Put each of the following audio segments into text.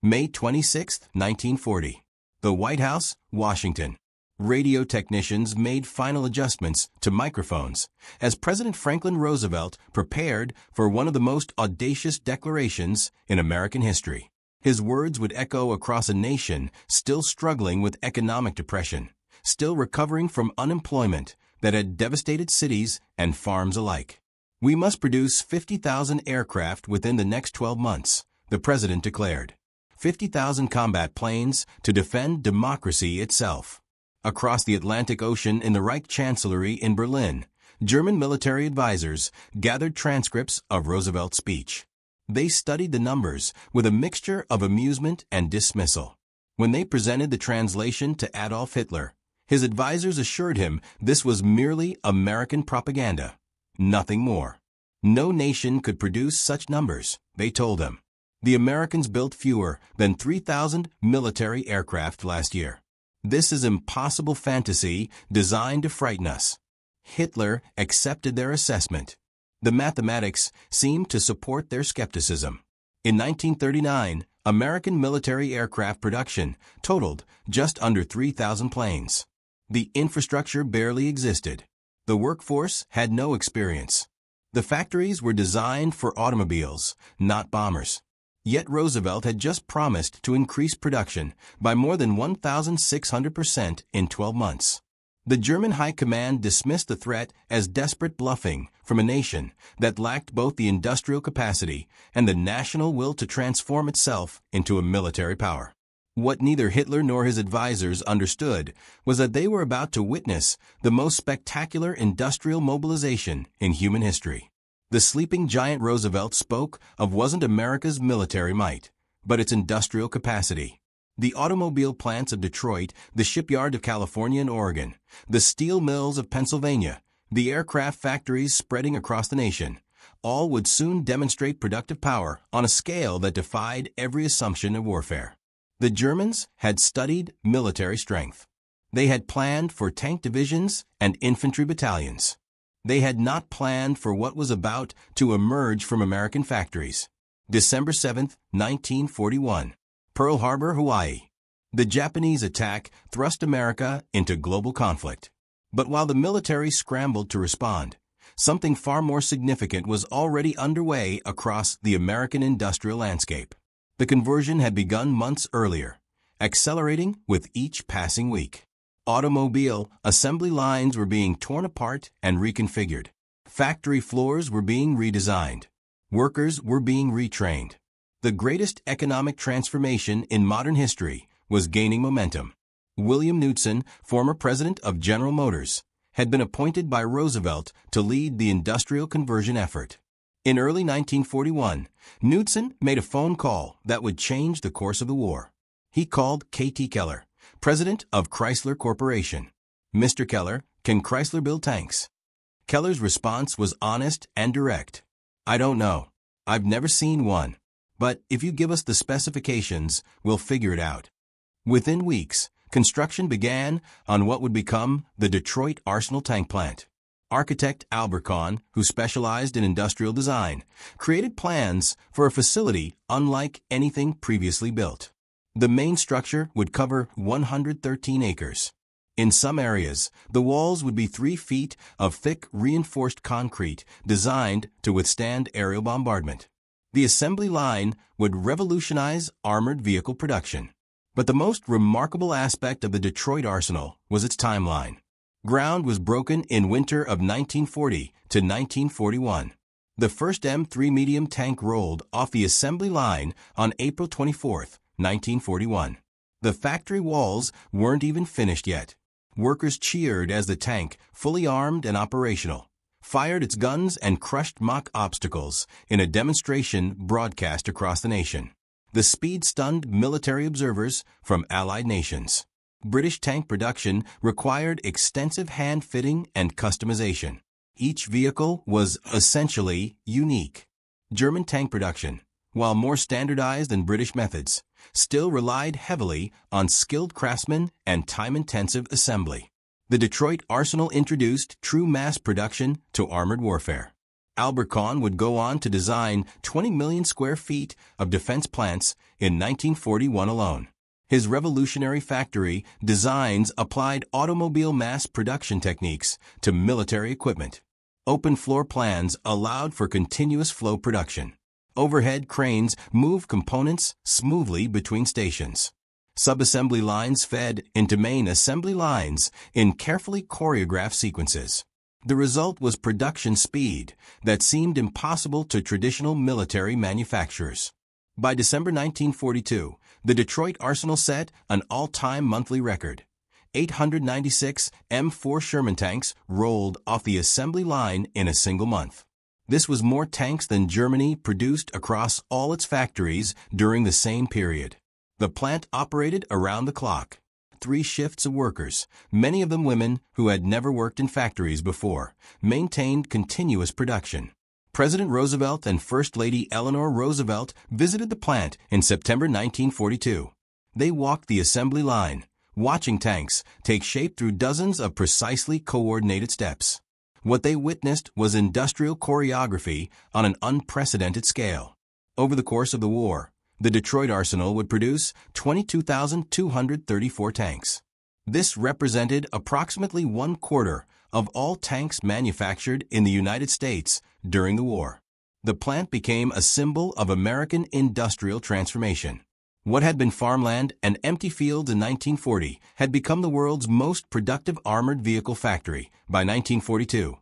May 26, 1940. The White House, Washington. Radio technicians made final adjustments to microphones as President Franklin Roosevelt prepared for one of the most audacious declarations in American history. His words would echo across a nation still struggling with economic depression, still recovering from unemployment that had devastated cities and farms alike. "We must produce 50,000 aircraft within the next 12 months, the president declared. 50,000 combat planes to defend democracy itself. Across the Atlantic Ocean in the Reich Chancellery in Berlin, German military advisors gathered transcripts of Roosevelt's speech. They studied the numbers with a mixture of amusement and dismissal. When they presented the translation to Adolf Hitler, his advisors assured him this was merely American propaganda, nothing more. No nation could produce such numbers, they told him. The Americans built fewer than 3,000 military aircraft last year. This is impossible fantasy designed to frighten us. Hitler accepted their assessment. The mathematics seemed to support their skepticism. In 1939, American military aircraft production totaled just under 3,000 planes. The infrastructure barely existed. The workforce had no experience. The factories were designed for automobiles, not bombers. Yet Roosevelt had just promised to increase production by more than 1,600% in 12 months. The German High Command dismissed the threat as desperate bluffing from a nation that lacked both the industrial capacity and the national will to transform itself into a military power. What neither Hitler nor his advisors understood was that they were about to witness the most spectacular industrial mobilization in human history. The sleeping giant Roosevelt spoke of wasn't America's military might, but its industrial capacity. The automobile plants of Detroit, the shipyard of California and Oregon, the steel mills of Pennsylvania, the aircraft factories spreading across the nation, all would soon demonstrate productive power on a scale that defied every assumption of warfare. The Germans had studied military strength. They had planned for tank divisions and infantry battalions. They had not planned for what was about to emerge from American factories. December 7, 1941. Pearl Harbor, Hawaii. The Japanese attack thrust America into global conflict. But while the military scrambled to respond, something far more significant was already underway across the American industrial landscape. The conversion had begun months earlier, accelerating with each passing week. Automobile assembly lines were being torn apart and reconfigured. Factory floors were being redesigned. Workers were being retrained. The greatest economic transformation in modern history was gaining momentum. William Knudsen, former president of General Motors, had been appointed by Roosevelt to lead the industrial conversion effort. In early 1941, Knudsen made a phone call that would change the course of the war. He called K.T. Keller, president of Chrysler Corporation. "Mr. Keller, can Chrysler build tanks?" Keller's response was honest and direct. "I don't know. I've never seen one. But if you give us the specifications, we'll figure it out." Within weeks, construction began on what would become the Detroit Arsenal Tank Plant. Architect Albert Kahn, who specialized in industrial design, created plans for a facility unlike anything previously built. The main structure would cover 113 acres. In some areas, the walls would be 3 feet of thick reinforced concrete designed to withstand aerial bombardment. The assembly line would revolutionize armored vehicle production. But the most remarkable aspect of the Detroit Arsenal was its timeline. Ground was broken in winter of 1940 to 1941. The first M3 medium tank rolled off the assembly line on April 24, 1941. The factory walls weren't even finished yet. Workers cheered as the tank, fully armed and operational, fired its guns and crushed mock obstacles in a demonstration broadcast across the nation. The speed stunned military observers from allied nations. British tank production required extensive hand-fitting and customization. Each vehicle was essentially unique. German tank production, while more standardized than British methods, still relied heavily on skilled craftsmen and time-intensive assembly. The Detroit Arsenal introduced true mass production to armored warfare. Albert Kahn would go on to design 20 million square feet of defense plants in 1941 alone. His revolutionary factory designs applied automobile mass production techniques to military equipment. Open floor plans allowed for continuous flow production. Overhead cranes moved components smoothly between stations. Subassembly lines fed into main assembly lines in carefully choreographed sequences. The result was production speed that seemed impossible to traditional military manufacturers. By December 1942, the Detroit Arsenal set an all-time monthly record. 896 M4 Sherman tanks rolled off the assembly line in a single month. This was more tanks than Germany produced across all its factories during the same period. The plant operated around the clock. 3 shifts of workers, many of them women who had never worked in factories before, maintained continuous production. President Roosevelt and First Lady Eleanor Roosevelt visited the plant in September 1942. They walked the assembly line, watching tanks take shape through dozens of precisely coordinated steps. What they witnessed was industrial choreography on an unprecedented scale. Over the course of the war, the Detroit Arsenal would produce 22,234 tanks. This represented approximately 1/4 of all tanks manufactured in the United States during the war. The plant became a symbol of American industrial transformation. What had been farmland and empty fields in 1940 had become the world's most productive armored vehicle factory by 1942.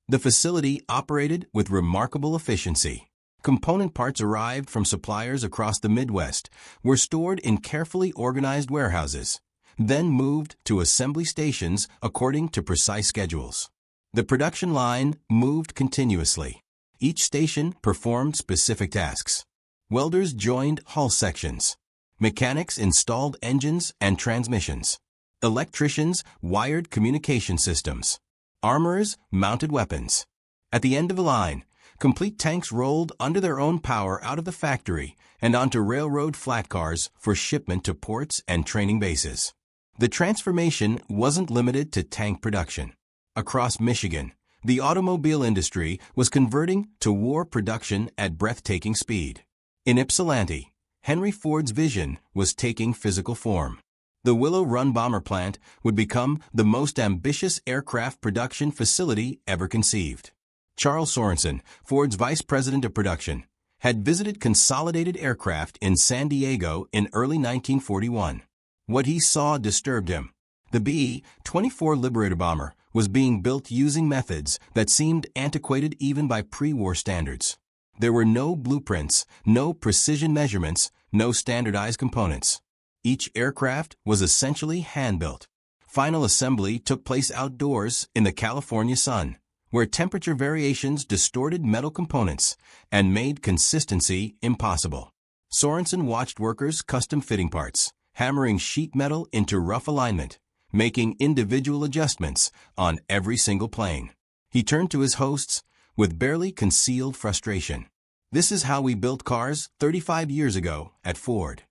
The facility operated with remarkable efficiency. Component parts arrived from suppliers across the Midwest, were stored in carefully organized warehouses, then moved to assembly stations according to precise schedules. The production line moved continuously. Each station performed specific tasks. Welders joined hull sections. Mechanics installed engines and transmissions. Electricians wired communication systems. Armorers mounted weapons. At the end of the line, complete tanks rolled under their own power out of the factory and onto railroad flat cars for shipment to ports and training bases. The transformation wasn't limited to tank production. Across Michigan, the automobile industry was converting to war production at breathtaking speed. In Ypsilanti, Henry Ford's vision was taking physical form. The Willow Run bomber plant would become the most ambitious aircraft production facility ever conceived. Charles Sorensen, Ford's vice president of production, had visited Consolidated Aircraft in San Diego in early 1941. What he saw disturbed him. The B-24 Liberator bomber was being built using methods that seemed antiquated even by pre-war standards. There were no blueprints, no precision measurements, no standardized components. Each aircraft was essentially hand-built. Final assembly took place outdoors in the California sun, where temperature variations distorted metal components and made consistency impossible. Sorensen watched workers custom fitting parts, hammering sheet metal into rough alignment, making individual adjustments on every single plane. He turned to his hosts with barely concealed frustration. "This is how we built cars 35 years ago at Ford."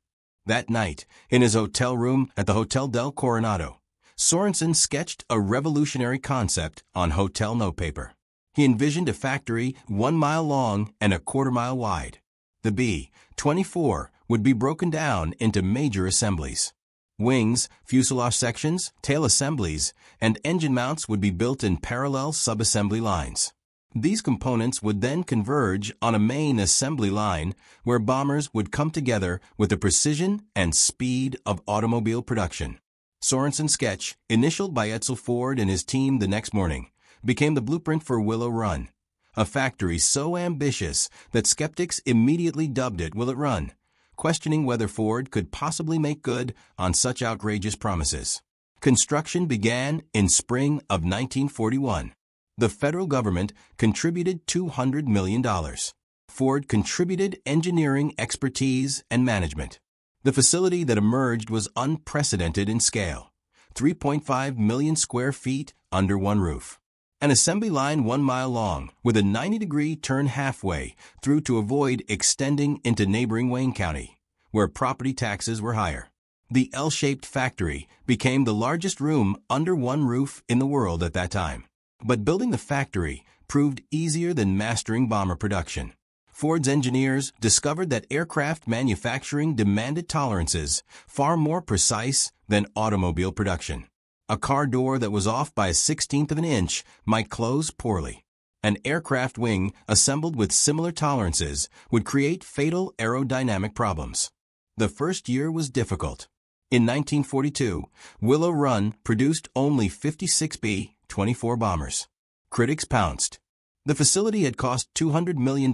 That night, in his hotel room at the Hotel del Coronado, Sorensen sketched a revolutionary concept on hotel notepaper. He envisioned a factory 1 mile long and a 1/4 mile wide. The B-24 would be broken down into major assemblies. Wings, fuselage sections, tail assemblies, and engine mounts would be built in parallel subassembly lines. These components would then converge on a main assembly line where bombers would come together with the precision and speed of automobile production. Sorensen's sketch, initialed by Edsel Ford and his team the next morning, became the blueprint for Willow Run, a factory so ambitious that skeptics immediately dubbed it Will It Run, questioning whether Ford could possibly make good on such outrageous promises. Construction began in spring of 1941. The federal government contributed $200 million. Ford contributed engineering expertise and management. The facility that emerged was unprecedented in scale, 3.5 million square feet under one roof. An assembly line 1 mile long with a 90-degree turn halfway through to avoid extending into neighboring Wayne County, where property taxes were higher. The L-shaped factory became the largest room under one roof in the world at that time. But building the factory proved easier than mastering bomber production. Ford's engineers discovered that aircraft manufacturing demanded tolerances far more precise than automobile production. A car door that was off by a 1/16 of an inch might close poorly. An aircraft wing assembled with similar tolerances would create fatal aerodynamic problems. The first year was difficult. In 1942, Willow Run produced only 56 B-24 bombers. Critics pounced. The facility had cost $200 million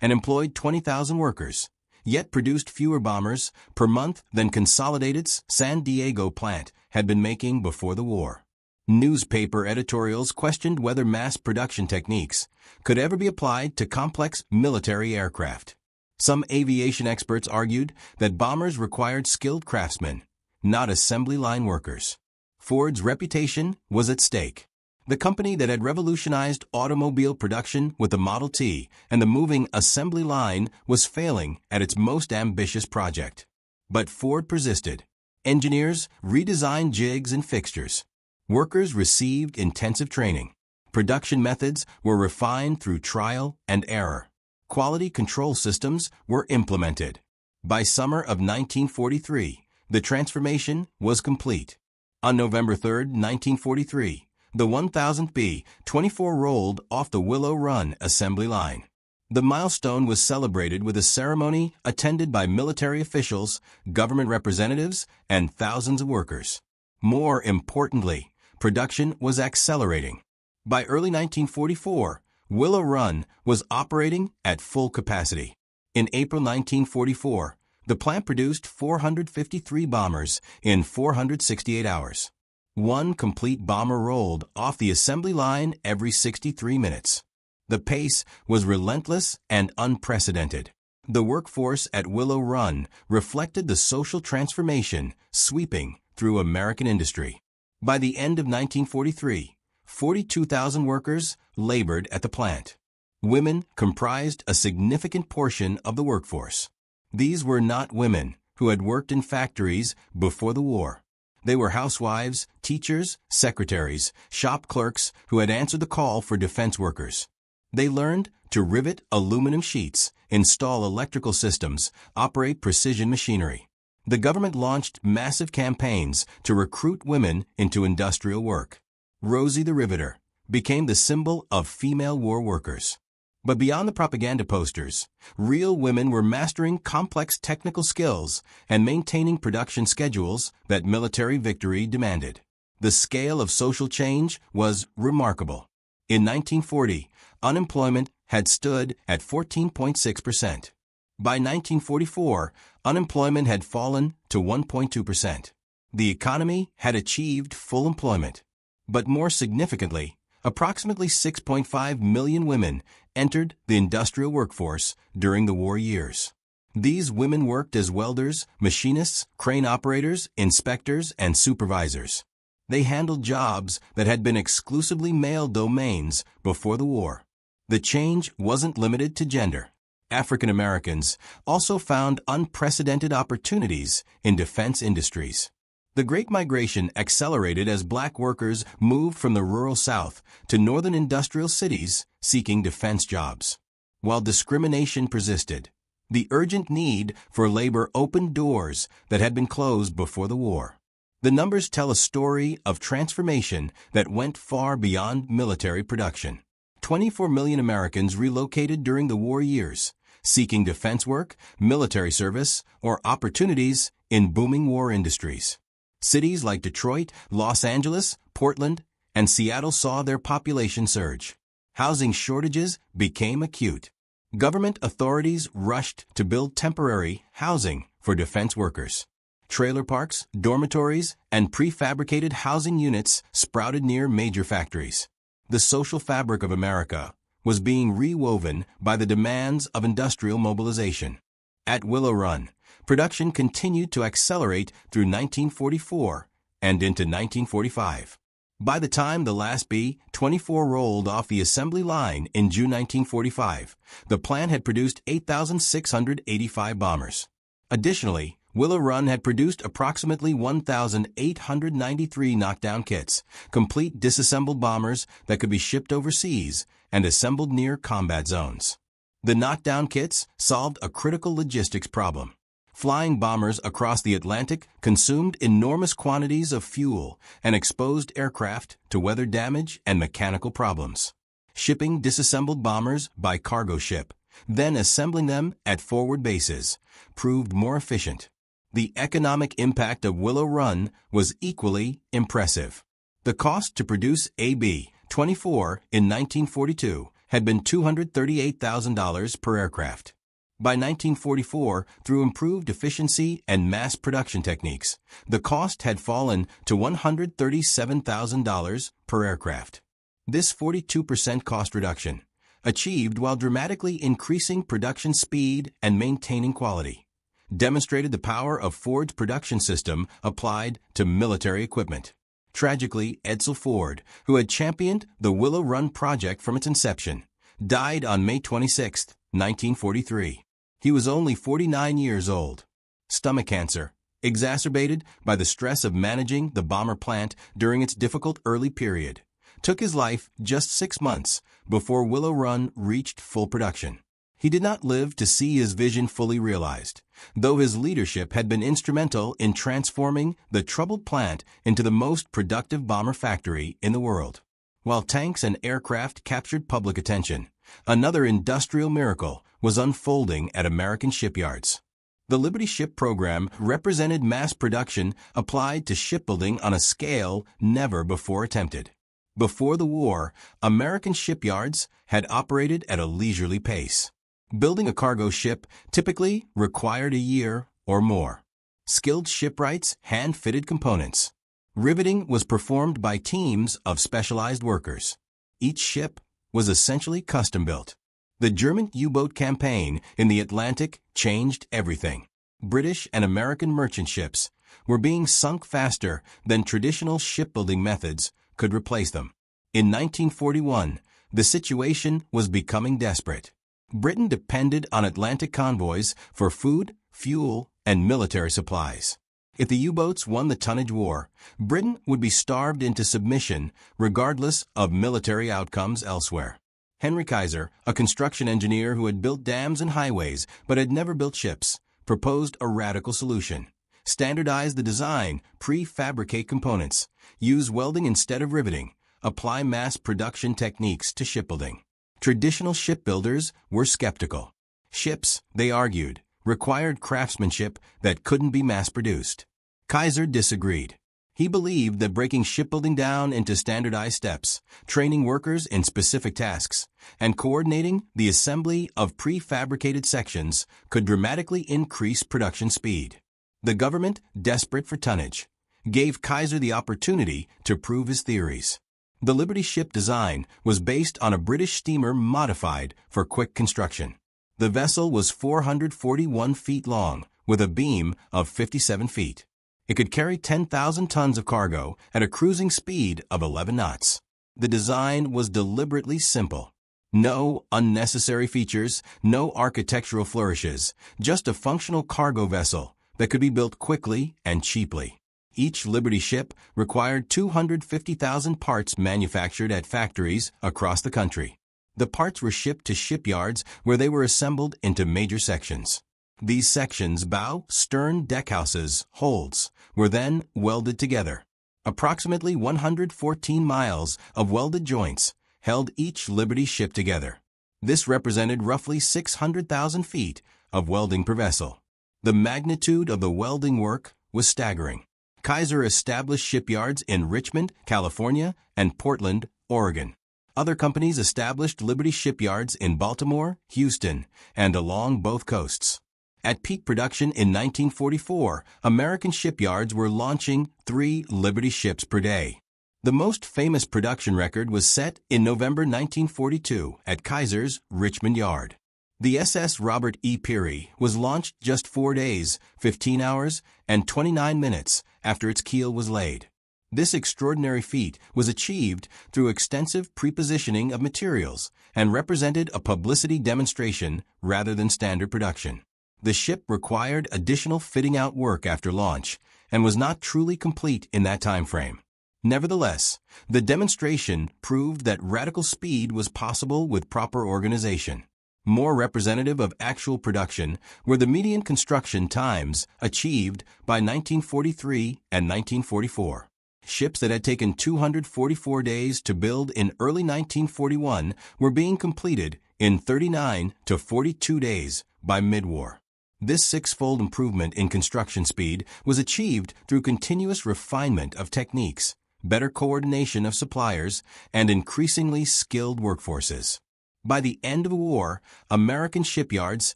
and employed 20,000 workers, yet produced fewer bombers per month than Consolidated's San Diego plant had been making before the war. Newspaper editorials questioned whether mass production techniques could ever be applied to complex military aircraft. Some aviation experts argued that bombers required skilled craftsmen, not assembly line workers. Ford's reputation was at stake. The company that had revolutionized automobile production with the Model T and the moving assembly line was failing at its most ambitious project. But Ford persisted. Engineers redesigned jigs and fixtures. Workers received intensive training. Production methods were refined through trial and error. Quality control systems were implemented. By summer of 1943, the transformation was complete. On November 3, 1943, the 1000th B-24 rolled off the Willow Run assembly line. The milestone was celebrated with a ceremony attended by military officials, government representatives, and thousands of workers. More importantly, production was accelerating. By early 1944, Willow Run was operating at full capacity. In April 1944, the plant produced 453 bombers in 468 hours. One complete bomber rolled off the assembly line every 63 minutes. The pace was relentless and unprecedented. The workforce at Willow Run reflected the social transformation sweeping through American industry. By the end of 1943, 42,000 workers labored at the plant. Women comprised a significant portion of the workforce. These were not women who had worked in factories before the war. They were housewives, teachers, secretaries, shop clerks who had answered the call for defense workers. They learned to rivet aluminum sheets, install electrical systems, operate precision machinery. The government launched massive campaigns to recruit women into industrial work. Rosie the Riveter became the symbol of female war workers. But beyond the propaganda posters, real women were mastering complex technical skills and maintaining production schedules that military victory demanded. The scale of social change was remarkable. In 1940, unemployment had stood at 14.6%. By 1944, unemployment had fallen to 1.2%. The economy had achieved full employment. But more significantly, approximately 6.5 million women entered the industrial workforce during the war years. These women worked as welders, machinists, crane operators, inspectors, and supervisors. They handled jobs that had been exclusively male domains before the war. The change wasn't limited to gender. African Americans also found unprecedented opportunities in defense industries. The Great Migration accelerated as black workers moved from the rural South to northern industrial cities seeking defense jobs. While discrimination persisted, the urgent need for labor opened doors that had been closed before the war. The numbers tell a story of transformation that went far beyond military production. 24 million Americans relocated during the war years, seeking defense work, military service, or opportunities in booming war industries. Cities like Detroit, Los Angeles, Portland, and Seattle saw their population surge. Housing shortages became acute. Government authorities rushed to build temporary housing for defense workers. Trailer parks, dormitories, and prefabricated housing units sprouted near major factories. The social fabric of America was being rewoven by the demands of industrial mobilization. At Willow Run, production continued to accelerate through 1944 and into 1945. By the time the last B-24 rolled off the assembly line in June 1945, the plant had produced 8,685 bombers. Additionally, Willow Run had produced approximately 1,893 knockdown kits, complete disassembled bombers that could be shipped overseas and assembled near combat zones. The knockdown kits solved a critical logistics problem. Flying bombers across the Atlantic consumed enormous quantities of fuel and exposed aircraft to weather damage and mechanical problems. Shipping disassembled bombers by cargo ship, then assembling them at forward bases, proved more efficient. The economic impact of Willow Run was equally impressive. The cost to produce AB-24 in 1942 had been $238,000 per aircraft. By 1944, through improved efficiency and mass production techniques, the cost had fallen to $137,000 per aircraft. This 42% cost reduction, achieved while dramatically increasing production speed and maintaining quality, demonstrated the power of Ford's production system applied to military equipment. Tragically, Edsel Ford, who had championed the Willow Run project from its inception, died on May 26, 1943. He was only 49 years old. Stomach cancer, exacerbated by the stress of managing the bomber plant during its difficult early period, took his life just 6 months before Willow Run reached full production. He did not live to see his vision fully realized, though his leadership had been instrumental in transforming the troubled plant into the most productive bomber factory in the world. While tanks and aircraft captured public attention, another industrial miracle was unfolding at American shipyards. The Liberty Ship program represented mass production applied to shipbuilding on a scale never before attempted. Before the war, American shipyards had operated at a leisurely pace. Building a cargo ship typically required a year or more. Skilled shipwrights hand-fitted components. Riveting was performed by teams of specialized workers. Each ship was essentially custom-built. The German U-boat campaign in the Atlantic changed everything. British and American merchant ships were being sunk faster than traditional shipbuilding methods could replace them. In 1941, the situation was becoming desperate. Britain depended on Atlantic convoys for food, fuel, and military supplies. If the U-boats won the tonnage war, Britain would be starved into submission regardless of military outcomes elsewhere. Henry Kaiser, a construction engineer who had built dams and highways but had never built ships, proposed a radical solution. Standardize the design, prefabricate components, use welding instead of riveting, apply mass production techniques to shipbuilding. Traditional shipbuilders were skeptical. Ships, they argued, required craftsmanship that couldn't be mass-produced. Kaiser disagreed. He believed that breaking shipbuilding down into standardized steps, training workers in specific tasks, and coordinating the assembly of prefabricated sections could dramatically increase production speed. The government, desperate for tonnage, gave Kaiser the opportunity to prove his theories. The Liberty ship design was based on a British steamer modified for quick construction. The vessel was 441 feet long, with a beam of 57 feet. It could carry 10,000 tons of cargo at a cruising speed of 11 knots. The design was deliberately simple. No unnecessary features, no architectural flourishes, just a functional cargo vessel that could be built quickly and cheaply. Each Liberty ship required 250,000 parts manufactured at factories across the country. The parts were shipped to shipyards where they were assembled into major sections. These sections, bow, stern, deckhouses, holds, were then welded together. Approximately 114 miles of welded joints held each Liberty ship together. This represented roughly 600,000 feet of welding per vessel. The magnitude of the welding work was staggering. Kaiser established shipyards in Richmond, California, and Portland, Oregon. Other companies established Liberty shipyards in Baltimore, Houston, and along both coasts. At peak production in 1944, American shipyards were launching 3 Liberty ships per day. The most famous production record was set in November 1942 at Kaiser's Richmond Yard. The SS Robert E. Peary was launched just 4 days, 15 hours, and 29 minutes after its keel was laid. This extraordinary feat was achieved through extensive prepositioning of materials and represented a publicity demonstration rather than standard production. The ship required additional fitting-out work after launch and was not truly complete in that time frame. Nevertheless, the demonstration proved that radical speed was possible with proper organization. More representative of actual production were the median construction times achieved by 1943 and 1944. Ships that had taken 244 days to build in early 1941 were being completed in 39 to 42 days by mid-war. This six-fold improvement in construction speed was achieved through continuous refinement of techniques, better coordination of suppliers, and increasingly skilled workforces. By the end of the war, American shipyards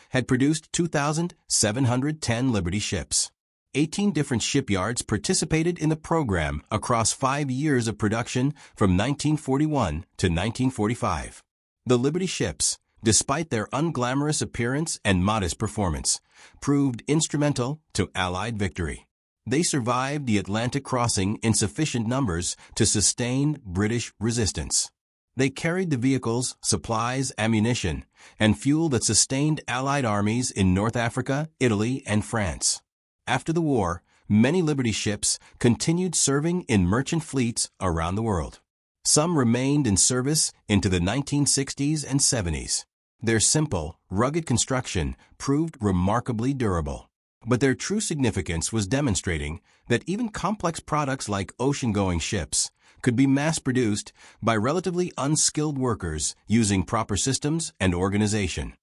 had produced 2,710 Liberty ships. 18 different shipyards participated in the program across 5 years of production from 1941 to 1945. The Liberty ships, despite their unglamorous appearance and modest performance, proved instrumental to Allied victory. They survived the Atlantic crossing in sufficient numbers to sustain British resistance. They carried the vehicles, supplies, ammunition, and fuel that sustained Allied armies in North Africa, Italy, and France. After the war, many Liberty ships continued serving in merchant fleets around the world. Some remained in service into the 1960s and 70s. Their simple, rugged construction proved remarkably durable. But their true significance was demonstrating that even complex products like ocean-going ships could be mass-produced by relatively unskilled workers using proper systems and organization.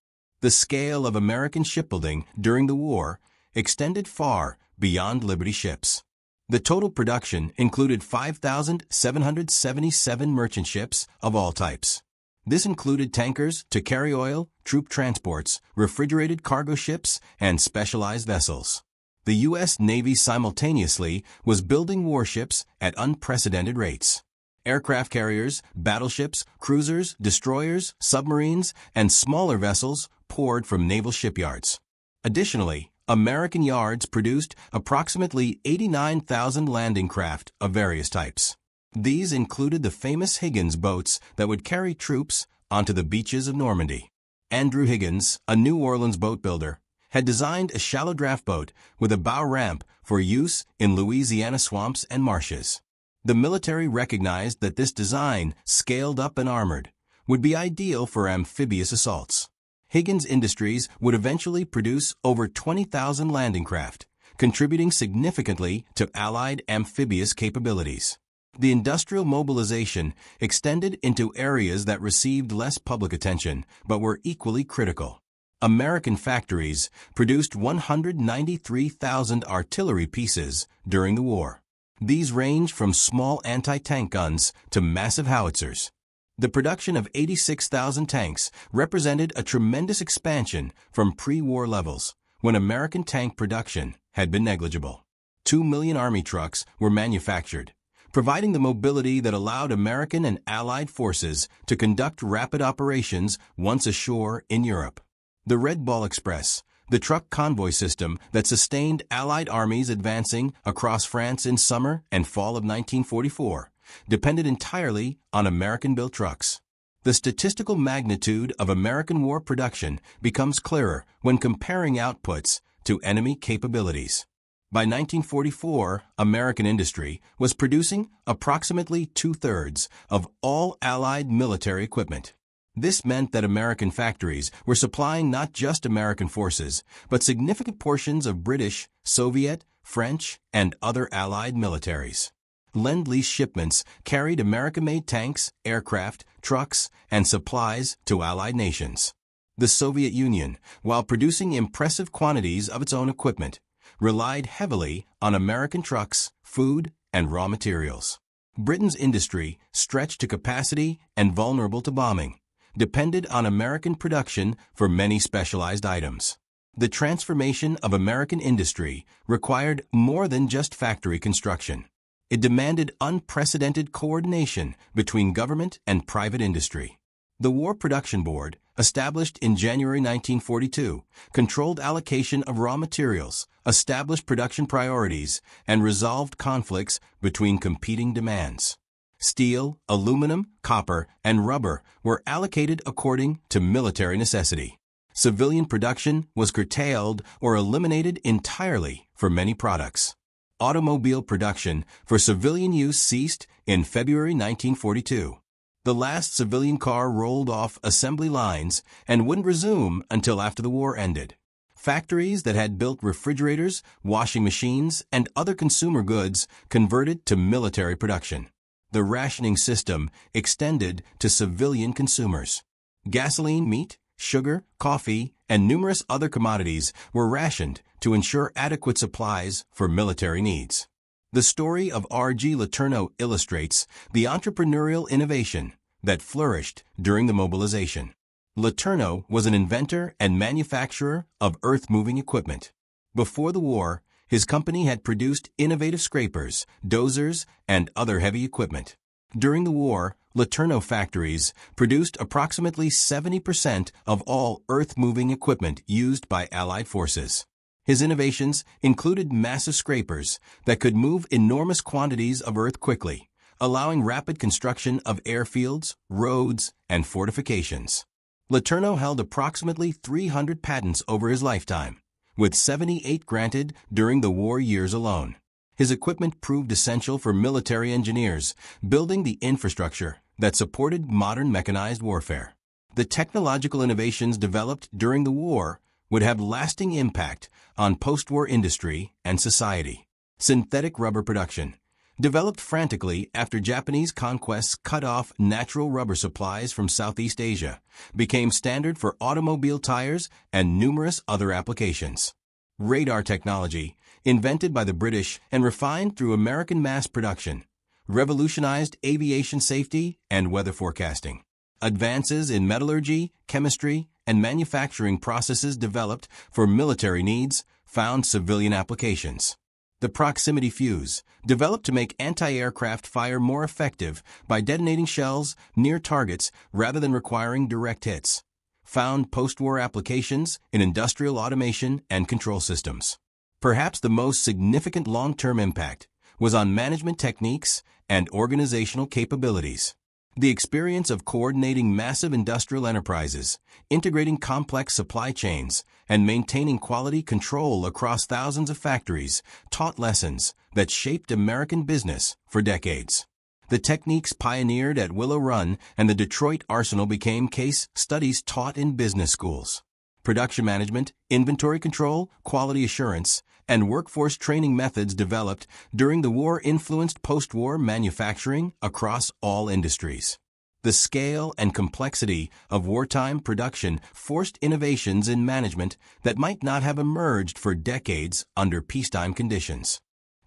The scale of American shipbuilding during the war extended far beyond Liberty ships. The total production included 5,777 merchant ships of all types. This included tankers to carry oil, troop transports, refrigerated cargo ships, and specialized vessels. The U.S. Navy simultaneously was building warships at unprecedented rates. Aircraft carriers, battleships, cruisers, destroyers, submarines, and smaller vessels poured from naval shipyards. Additionally, American yards produced approximately 89,000 landing craft of various types. These included the famous Higgins boats that would carry troops onto the beaches of Normandy. Andrew Higgins, a New Orleans boat builder, had designed a shallow draft boat with a bow ramp for use in Louisiana swamps and marshes. The military recognized that this design, scaled up and armored, would be ideal for amphibious assaults. Higgins Industries would eventually produce over 20,000 landing craft, contributing significantly to Allied amphibious capabilities. The industrial mobilization extended into areas that received less public attention but were equally critical. American factories produced 193,000 artillery pieces during the war. These range from small anti-tank guns to massive howitzers. The production of 86,000 tanks represented a tremendous expansion from pre-war levels, when American tank production had been negligible. 2 million Army trucks were manufactured, providing the mobility that allowed American and Allied forces to conduct rapid operations once ashore in Europe. The Red Ball Express, the truck convoy system that sustained Allied armies advancing across France in summer and fall of 1944, depended entirely on American-built trucks. The statistical magnitude of American war production becomes clearer when comparing outputs to enemy capabilities. By 1944, American industry was producing approximately two-thirds of all Allied military equipment. This meant that American factories were supplying not just American forces, but significant portions of British, Soviet, French, and other Allied militaries. Lend-Lease shipments carried American-made tanks, aircraft, trucks, and supplies to Allied nations. The Soviet Union, while producing impressive quantities of its own equipment, relied heavily on American trucks, food, and raw materials. Britain's industry, stretched to capacity and vulnerable to bombing, depended on American production for many specialized items. The transformation of American industry required more than just factory construction. It demanded unprecedented coordination between government and private industry. The War Production Board, established in January 1942, controlled allocation of raw materials, established production priorities, and resolved conflicts between competing demands. Steel, aluminum, copper, and rubber were allocated according to military necessity. civilian production was curtailed or eliminated entirely for many products. Automobile production for civilian use ceased in February 1942. The last civilian car rolled off assembly lines and wouldn't resume until after the war ended. Factories that had built refrigerators, washing machines, and other consumer goods converted to military production. The rationing system extended to civilian consumers. Gasoline, meat, sugar, coffee, and numerous other commodities were rationed to ensure adequate supplies for military needs. The story of R.G. Letourneau illustrates the entrepreneurial innovation that flourished during the mobilization. Letourneau was an inventor and manufacturer of earth-moving equipment. Before the war, his company had produced innovative scrapers, dozers, and other heavy equipment. During the war, Letourneau factories produced approximately 70% of all earth-moving equipment used by Allied forces. His innovations included massive scrapers that could move enormous quantities of earth quickly, allowing rapid construction of airfields, roads, and fortifications. Letourneau held approximately 300 patents over his lifetime, with 78 granted during the war years alone. His equipment proved essential for military engineers, building the infrastructure that supported modern mechanized warfare. The technological innovations developed during the war would have lasting impact on post-war industry and society. Synthetic rubber production, developed frantically after Japanese conquests cut off natural rubber supplies from Southeast Asia, became standard for automobile tires and numerous other applications. Radar technology, invented by the British and refined through American mass production, revolutionized aviation safety and weather forecasting. Advances in metallurgy, chemistry, and manufacturing processes developed for military needs found civilian applications. The proximity fuse, developed to make anti-aircraft fire more effective by detonating shells near targets rather than requiring direct hits, found post-war applications in industrial automation and control systems. Perhaps the most significant long-term impact was on management techniques and organizational capabilities. The experience of coordinating massive industrial enterprises, integrating complex supply chains, and maintaining quality control across thousands of factories taught lessons that shaped American business for decades. The techniques pioneered at Willow Run and the Detroit Arsenal became case studies taught in business schools. Production management, inventory control, quality assurance, and workforce training methods developed during the war influenced post-war manufacturing across all industries. The scale and complexity of wartime production forced innovations in management that might not have emerged for decades under peacetime conditions.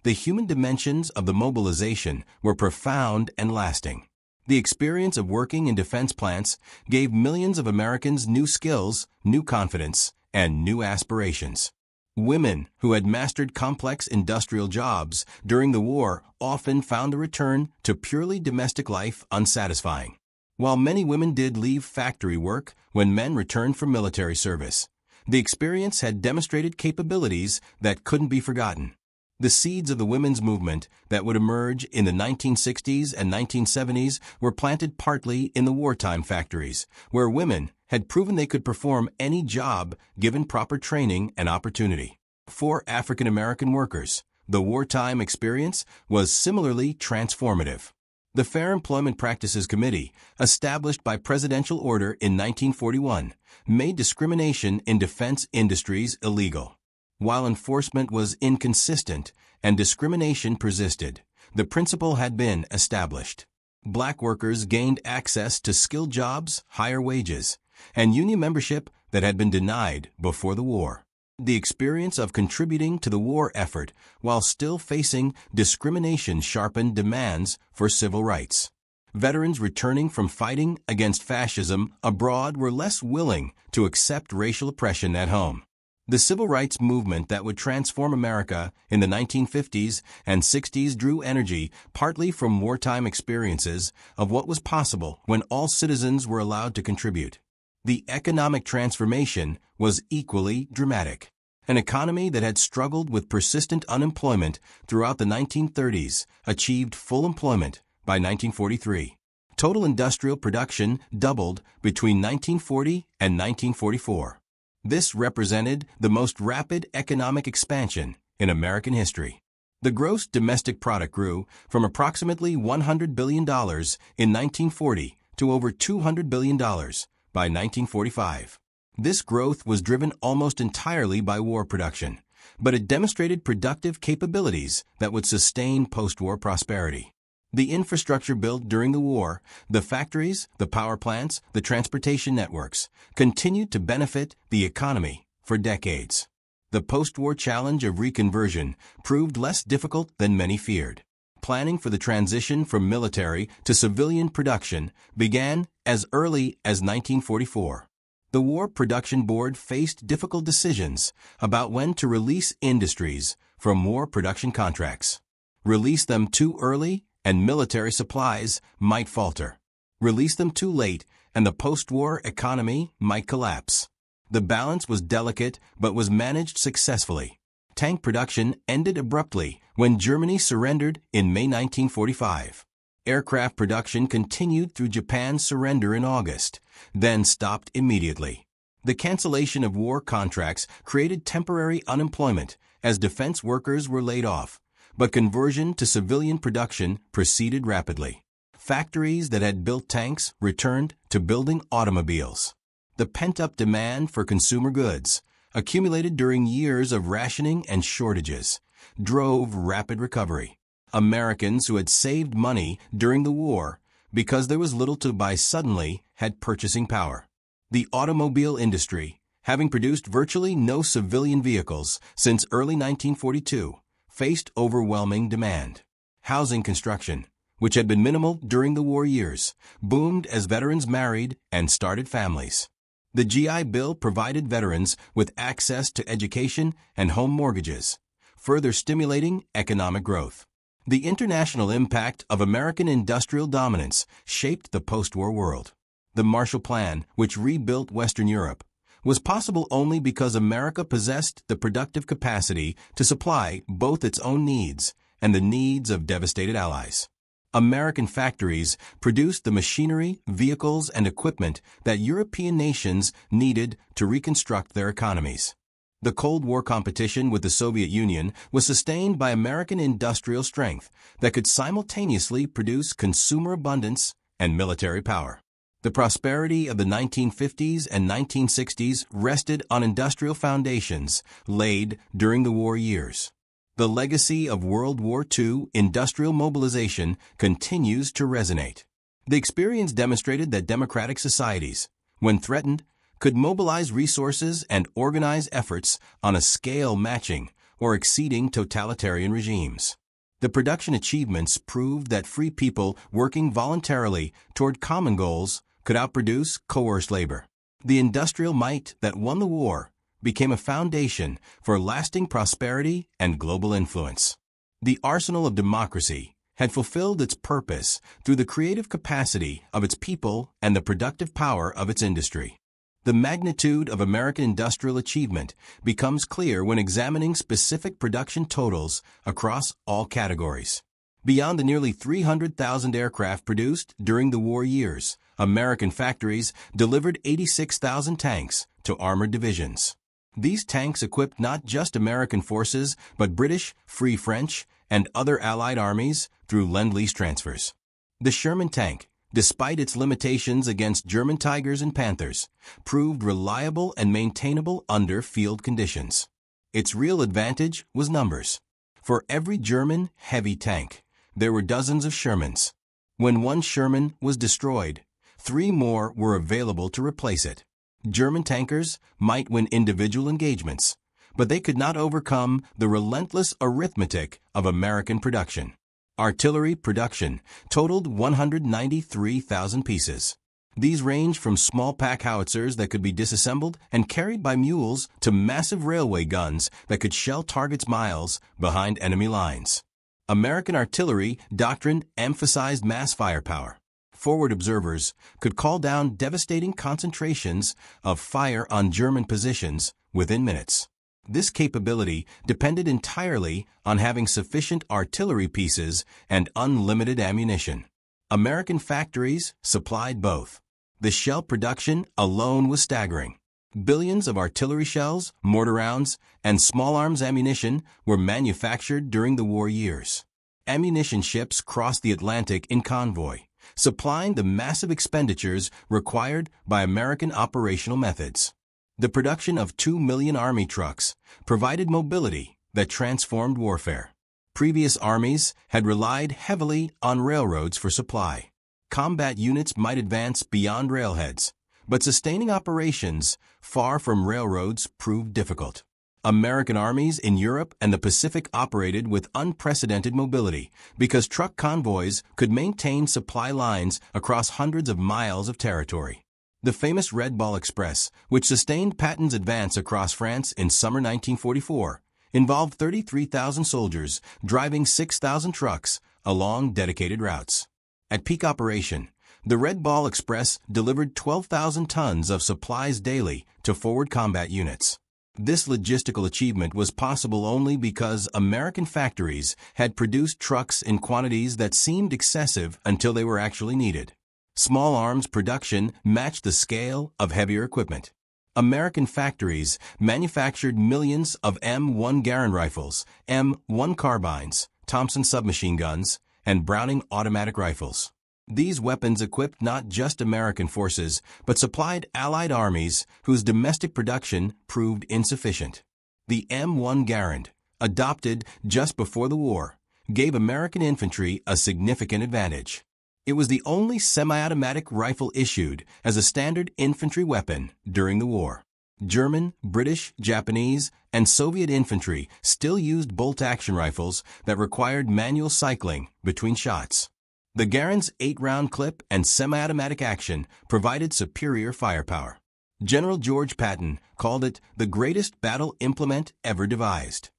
The human dimensions of the mobilization were profound and lasting. The experience of working in defense plants gave millions of Americans new skills, new confidence, and new aspirations. Women who had mastered complex industrial jobs during the war often found the return to purely domestic life unsatisfying. While many women did leave factory work when men returned from military service, the experience had demonstrated capabilities that couldn't be forgotten. The seeds of the women's movement that would emerge in the 1960s and 1970s were planted partly in the wartime factories, where women had proven they could perform any job given proper training and opportunity. For African American workers, the wartime experience was similarly transformative. The Fair Employment Practices Committee, established by presidential order in 1941, made discrimination in defense industries illegal. While enforcement was inconsistent and discrimination persisted, the principle had been established. Black workers gained access to skilled jobs, higher wages, and union membership that had been denied before the war. The experience of contributing to the war effort while still facing discrimination sharpened demands for civil rights. Veterans returning from fighting against fascism abroad were less willing to accept racial oppression at home. The civil rights movement that would transform America in the 1950s and 60s drew energy partly from wartime experiences of what was possible when all citizens were allowed to contribute. The economic transformation was equally dramatic. An economy that had struggled with persistent unemployment throughout the 1930s achieved full employment by 1943. Total industrial production doubled between 1940 and 1944. This represented the most rapid economic expansion in American history. The gross domestic product grew from approximately $100 billion in 1940 to over $200 billion by 1945. This growth was driven almost entirely by war production, but it demonstrated productive capabilities that would sustain post-war prosperity. The infrastructure built during the war, the factories, the power plants, the transportation networks, continued to benefit the economy for decades. The post-war challenge of reconversion proved less difficult than many feared. Planning for the transition from military to civilian production began as early as 1944. The War Production Board faced difficult decisions about when to release industries from war production contracts. Release them too early and military supplies might falter. Release them too late and the post-war economy might collapse. The balance was delicate but was managed successfully. Tank production ended abruptly when Germany surrendered in May 1945. Aircraft production continued through Japan's surrender in August, then stopped immediately. The cancellation of war contracts created temporary unemployment as defense workers were laid off, but conversion to civilian production proceeded rapidly. Factories that had built tanks returned to building automobiles. The pent-up demand for consumer goods, accumulated during years of rationing and shortages, drove rapid recovery. Americans who had saved money during the war because there was little to buy suddenly had purchasing power. The automobile industry, having produced virtually no civilian vehicles since early 1942, faced overwhelming demand. Housing construction, which had been minimal during the war years, boomed as veterans married and started families. The GI Bill provided veterans with access to education and home mortgages, further stimulating economic growth. The international impact of American industrial dominance shaped the post-war world. The Marshall Plan, which rebuilt Western Europe, was possible only because America possessed the productive capacity to supply both its own needs and the needs of devastated allies. American factories produced the machinery, vehicles, and equipment that European nations needed to reconstruct their economies. The Cold War competition with the Soviet Union was sustained by American industrial strength that could simultaneously produce consumer abundance and military power. The prosperity of the 1950s and 1960s rested on industrial foundations laid during the war years. The legacy of World War II industrial mobilization continues to resonate. The experience demonstrated that democratic societies, when threatened, could mobilize resources and organize efforts on a scale matching or exceeding totalitarian regimes. The production achievements proved that free people working voluntarily toward common goals could outproduce coerced labor. The industrial might that won the war became a foundation for lasting prosperity and global influence. The arsenal of democracy had fulfilled its purpose through the creative capacity of its people and the productive power of its industry. The magnitude of American industrial achievement becomes clear when examining specific production totals across all categories. Beyond the nearly 300,000 aircraft produced during the war years, American factories delivered 86,000 tanks to armored divisions. These tanks equipped not just American forces, but British, Free French, and other Allied armies through Lend-Lease transfers. The Sherman tank, despite its limitations against German Tigers and Panthers, proved reliable and maintainable under field conditions. Its real advantage was numbers. For every German heavy tank, there were dozens of Shermans. When one Sherman was destroyed, 3 more were available to replace it. German tankers might win individual engagements, but they could not overcome the relentless arithmetic of American production. Artillery production totaled 193,000 pieces. These range from small pack howitzers that could be disassembled and carried by mules to massive railway guns that could shell targets miles behind enemy lines. American artillery doctrine emphasized mass firepower. Forward observers could call down devastating concentrations of fire on German positions within minutes. This capability depended entirely on having sufficient artillery pieces and unlimited ammunition. American factories supplied both. The shell production alone was staggering. Billions of artillery shells, mortar rounds, and small arms ammunition were manufactured during the war years. Ammunition ships crossed the Atlantic in convoy, supplying the massive expenditures required by American operational methods. The production of 2 million Army trucks provided mobility that transformed warfare. Previous armies had relied heavily on railroads for supply. Combat units might advance beyond railheads, but sustaining operations far from railroads proved difficult. American armies in Europe and the Pacific operated with unprecedented mobility because truck convoys could maintain supply lines across hundreds of miles of territory. The famous Red Ball Express, which sustained Patton's advance across France in summer 1944, involved 33,000 soldiers driving 6,000 trucks along dedicated routes. At peak operation, the Red Ball Express delivered 12,000 tons of supplies daily to forward combat units. This logistical achievement was possible only because American factories had produced trucks in quantities that seemed excessive until they were actually needed. Small arms production matched the scale of heavier equipment. American factories manufactured millions of M1 Garand rifles, M1 carbines, Thompson submachine guns, and Browning automatic rifles. These weapons equipped not just American forces, but supplied Allied armies whose domestic production proved insufficient. The M1 Garand, adopted just before the war, gave American infantry a significant advantage. It was the only semi-automatic rifle issued as a standard infantry weapon during the war. German, British, Japanese, and Soviet infantry still used bolt-action rifles that required manual cycling between shots. The Garand's 8-round clip and semi-automatic action provided superior firepower. General George Patton called it the greatest battle implement ever devised.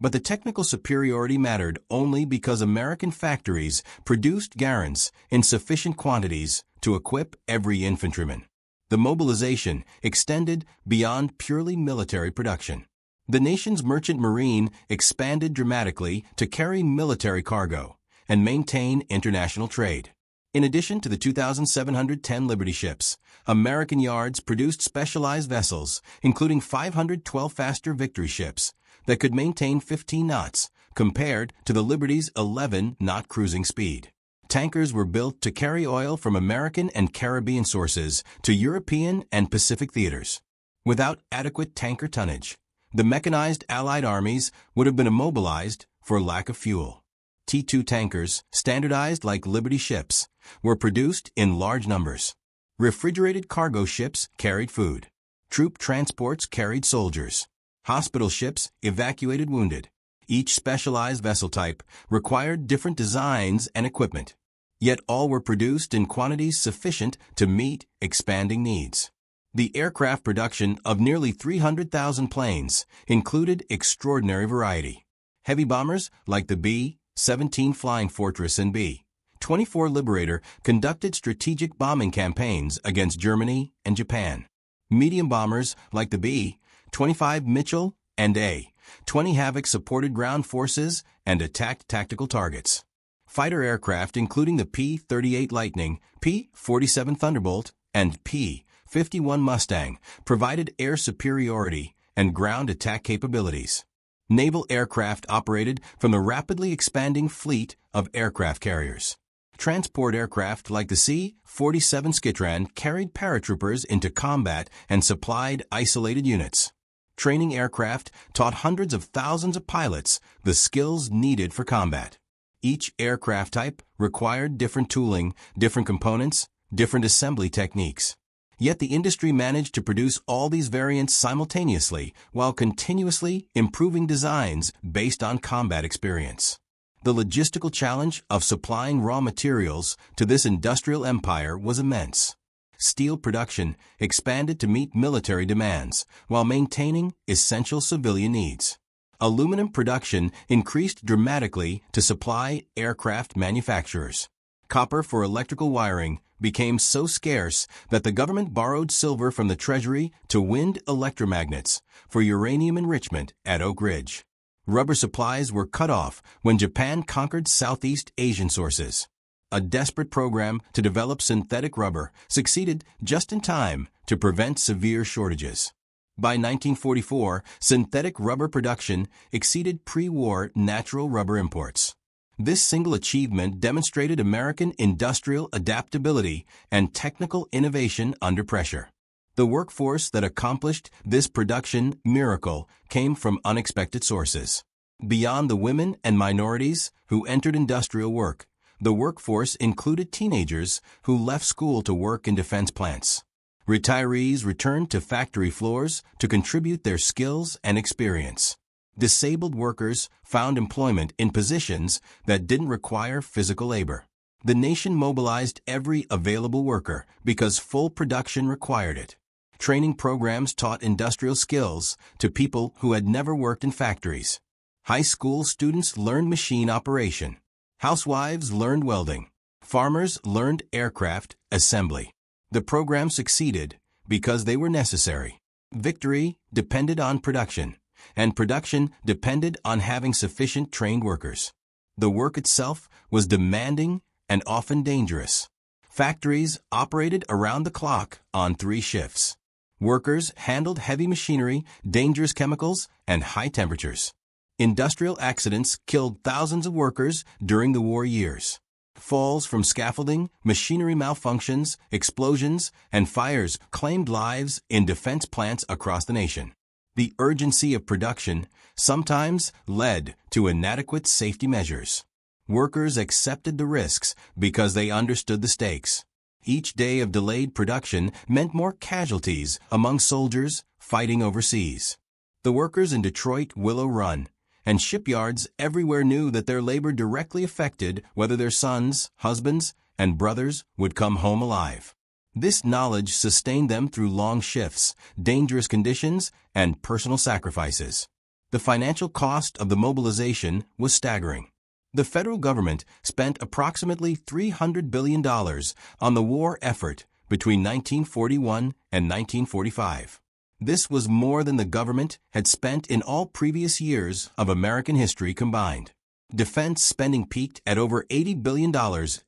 But the technical superiority mattered only because American factories produced Garands in sufficient quantities to equip every infantryman. The mobilization extended beyond purely military production. The nation's merchant marine expanded dramatically to carry military cargo and maintain international trade. In addition to the 2,710 Liberty ships, American yards produced specialized vessels, including 512 faster Victory ships, that could maintain 15 knots, compared to the Liberty's 11-knot cruising speed. Tankers were built to carry oil from American and Caribbean sources to European and Pacific theaters. Without adequate tanker tonnage, the mechanized Allied armies would have been immobilized for lack of fuel. T2 tankers, standardized like Liberty ships, were produced in large numbers. Refrigerated cargo ships carried food. Troop transports carried soldiers. Hospital ships evacuated wounded. Each specialized vessel type required different designs and equipment, yet all were produced in quantities sufficient to meet expanding needs. The aircraft production of nearly 300,000 planes included extraordinary variety. Heavy bombers like the B-17 Flying Fortress and B-24 Liberator conducted strategic bombing campaigns against Germany and Japan. Medium bombers like the B-25 Mitchell and A-20 Havoc supported ground forces and attacked tactical targets. Fighter aircraft including the P-38 Lightning, P-47 Thunderbolt, and P-51 Mustang provided air superiority and ground attack capabilities. Naval aircraft operated from the rapidly expanding fleet of aircraft carriers. Transport aircraft like the C-47 Skitran carried paratroopers into combat and supplied isolated units. Training aircraft taught hundreds of thousands of pilots the skills needed for combat. Each aircraft type required different tooling, different components, different assembly techniques. Yet the industry managed to produce all these variants simultaneously while continuously improving designs based on combat experience. The logistical challenge of supplying raw materials to this industrial empire was immense. Steel production expanded to meet military demands while maintaining essential civilian needs. Aluminum production increased dramatically to supply aircraft manufacturers. Copper for electrical wiring became so scarce that the government borrowed silver from the treasury to wind electromagnets for uranium enrichment at Oak Ridge. Rubber supplies were cut off when Japan conquered Southeast Asian sources. a desperate program to develop synthetic rubber, succeeded just in time to prevent severe shortages. By 1944, synthetic rubber production exceeded pre-war natural rubber imports. This single achievement demonstrated American industrial adaptability and technical innovation under pressure. The workforce that accomplished this production miracle came from unexpected sources. Beyond the women and minorities who entered industrial work, the workforce included teenagers who left school to work in defense plants. Retirees returned to factory floors to contribute their skills and experience. Disabled workers found employment in positions that didn't require physical labor. The nation mobilized every available worker because full production required it. Training programs taught industrial skills to people who had never worked in factories. High school students learned machine operation. Housewives learned welding. Farmers learned aircraft assembly. The program succeeded because they were necessary. Victory depended on production, and production depended on having sufficient trained workers. The work itself was demanding and often dangerous. Factories operated around the clock on 3 shifts. Workers handled heavy machinery, dangerous chemicals, and high temperatures. Industrial accidents killed thousands of workers during the war years. Falls from scaffolding, machinery malfunctions, explosions, and fires claimed lives in defense plants across the nation. The urgency of production sometimes led to inadequate safety measures. Workers accepted the risks because they understood the stakes. Each day of delayed production meant more casualties among soldiers fighting overseas. The workers in Detroit, Willow Run, and shipyards everywhere knew that their labor directly affected whether their sons, husbands, and brothers would come home alive. This knowledge sustained them through long shifts, dangerous conditions, and personal sacrifices. The financial cost of the mobilization was staggering. The federal government spent approximately $300 billion on the war effort between 1941 and 1945. This was more than the government had spent in all previous years of American history combined. Defense spending peaked at over $80 billion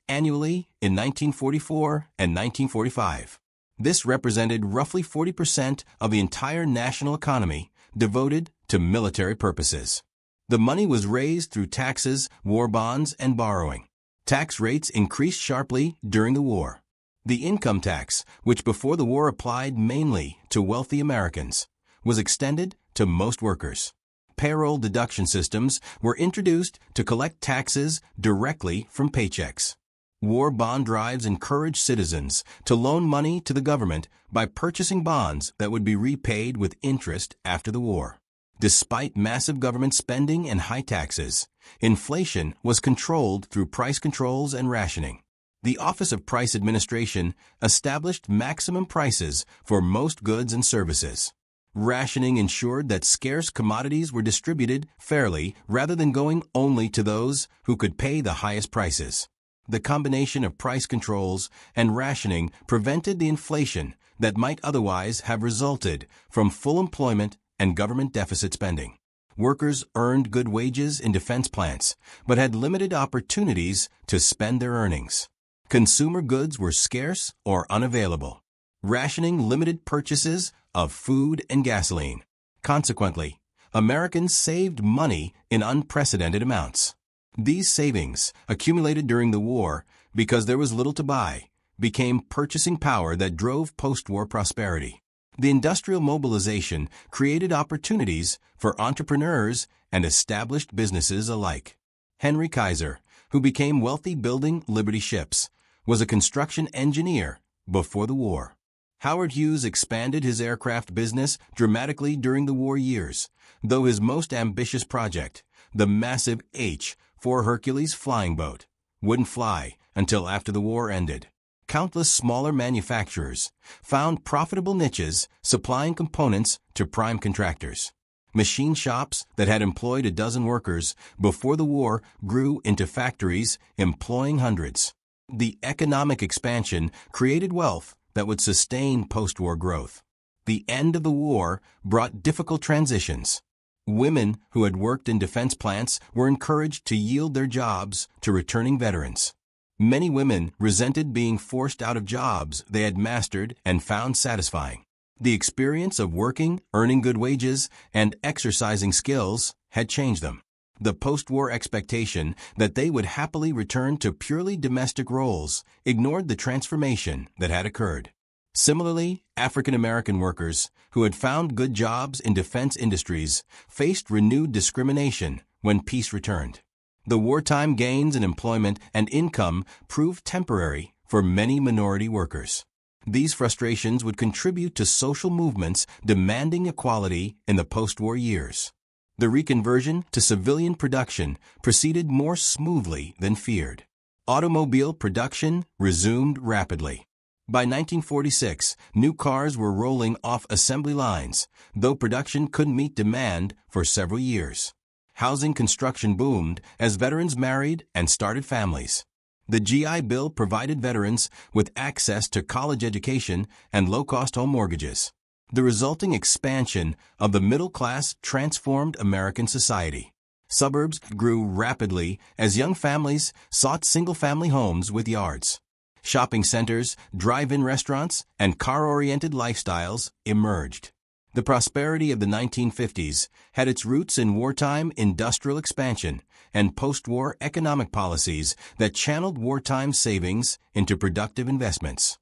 annually in 1944 and 1945. This represented roughly 40% of the entire national economy devoted to military purposes. The money was raised through taxes, war bonds, and borrowing. Tax rates increased sharply during the war. The income tax, which before the war applied mainly to wealthy Americans, was extended to most workers. Payroll deduction systems were introduced to collect taxes directly from paychecks. War bond drives encouraged citizens to loan money to the government by purchasing bonds that would be repaid with interest after the war. Despite massive government spending and high taxes, inflation was controlled through price controls and rationing. The Office of Price Administration established maximum prices for most goods and services. Rationing ensured that scarce commodities were distributed fairly rather than going only to those who could pay the highest prices. The combination of price controls and rationing prevented the inflation that might otherwise have resulted from full employment and government deficit spending. Workers earned good wages in defense plants, but had limited opportunities to spend their earnings. Consumer goods were scarce or unavailable. Rationing limited purchases of food and gasoline. Consequently, Americans saved money in unprecedented amounts. These savings, accumulated during the war because there was little to buy, became purchasing power that drove post-war prosperity. The industrial mobilization created opportunities for entrepreneurs and established businesses alike. Henry Kaiser, who became wealthy building Liberty ships, was a construction engineer before the war. Howard Hughes expanded his aircraft business dramatically during the war years, though his most ambitious project, the massive H-4 Hercules flying boat, wouldn't fly until after the war ended. Countless smaller manufacturers found profitable niches supplying components to prime contractors. Machine shops that had employed a dozen workers before the war grew into factories employing hundreds. The economic expansion created wealth that would sustain post-war growth. The end of the war brought difficult transitions. Women who had worked in defense plants were encouraged to yield their jobs to returning veterans. Many women resented being forced out of jobs they had mastered and found satisfying. The experience of working, earning good wages, and exercising skills had changed them. The post-war expectation that they would happily return to purely domestic roles ignored the transformation that had occurred. Similarly, African American workers who had found good jobs in defense industries faced renewed discrimination when peace returned. The wartime gains in employment and income proved temporary for many minority workers. These frustrations would contribute to social movements demanding equality in the post-war years. The reconversion to civilian production proceeded more smoothly than feared. Automobile production resumed rapidly. By 1946, new cars were rolling off assembly lines, though production couldn't meet demand for several years. Housing construction boomed as veterans married and started families. The GI Bill provided veterans with access to college education and low-cost home mortgages. The resulting expansion of the middle class transformed American society. Suburbs grew rapidly as young families sought single-family homes with yards. Shopping centers, drive-in restaurants, and car-oriented lifestyles emerged. The prosperity of the 1950s had its roots in wartime industrial expansion and post-war economic policies that channeled wartime savings into productive investments.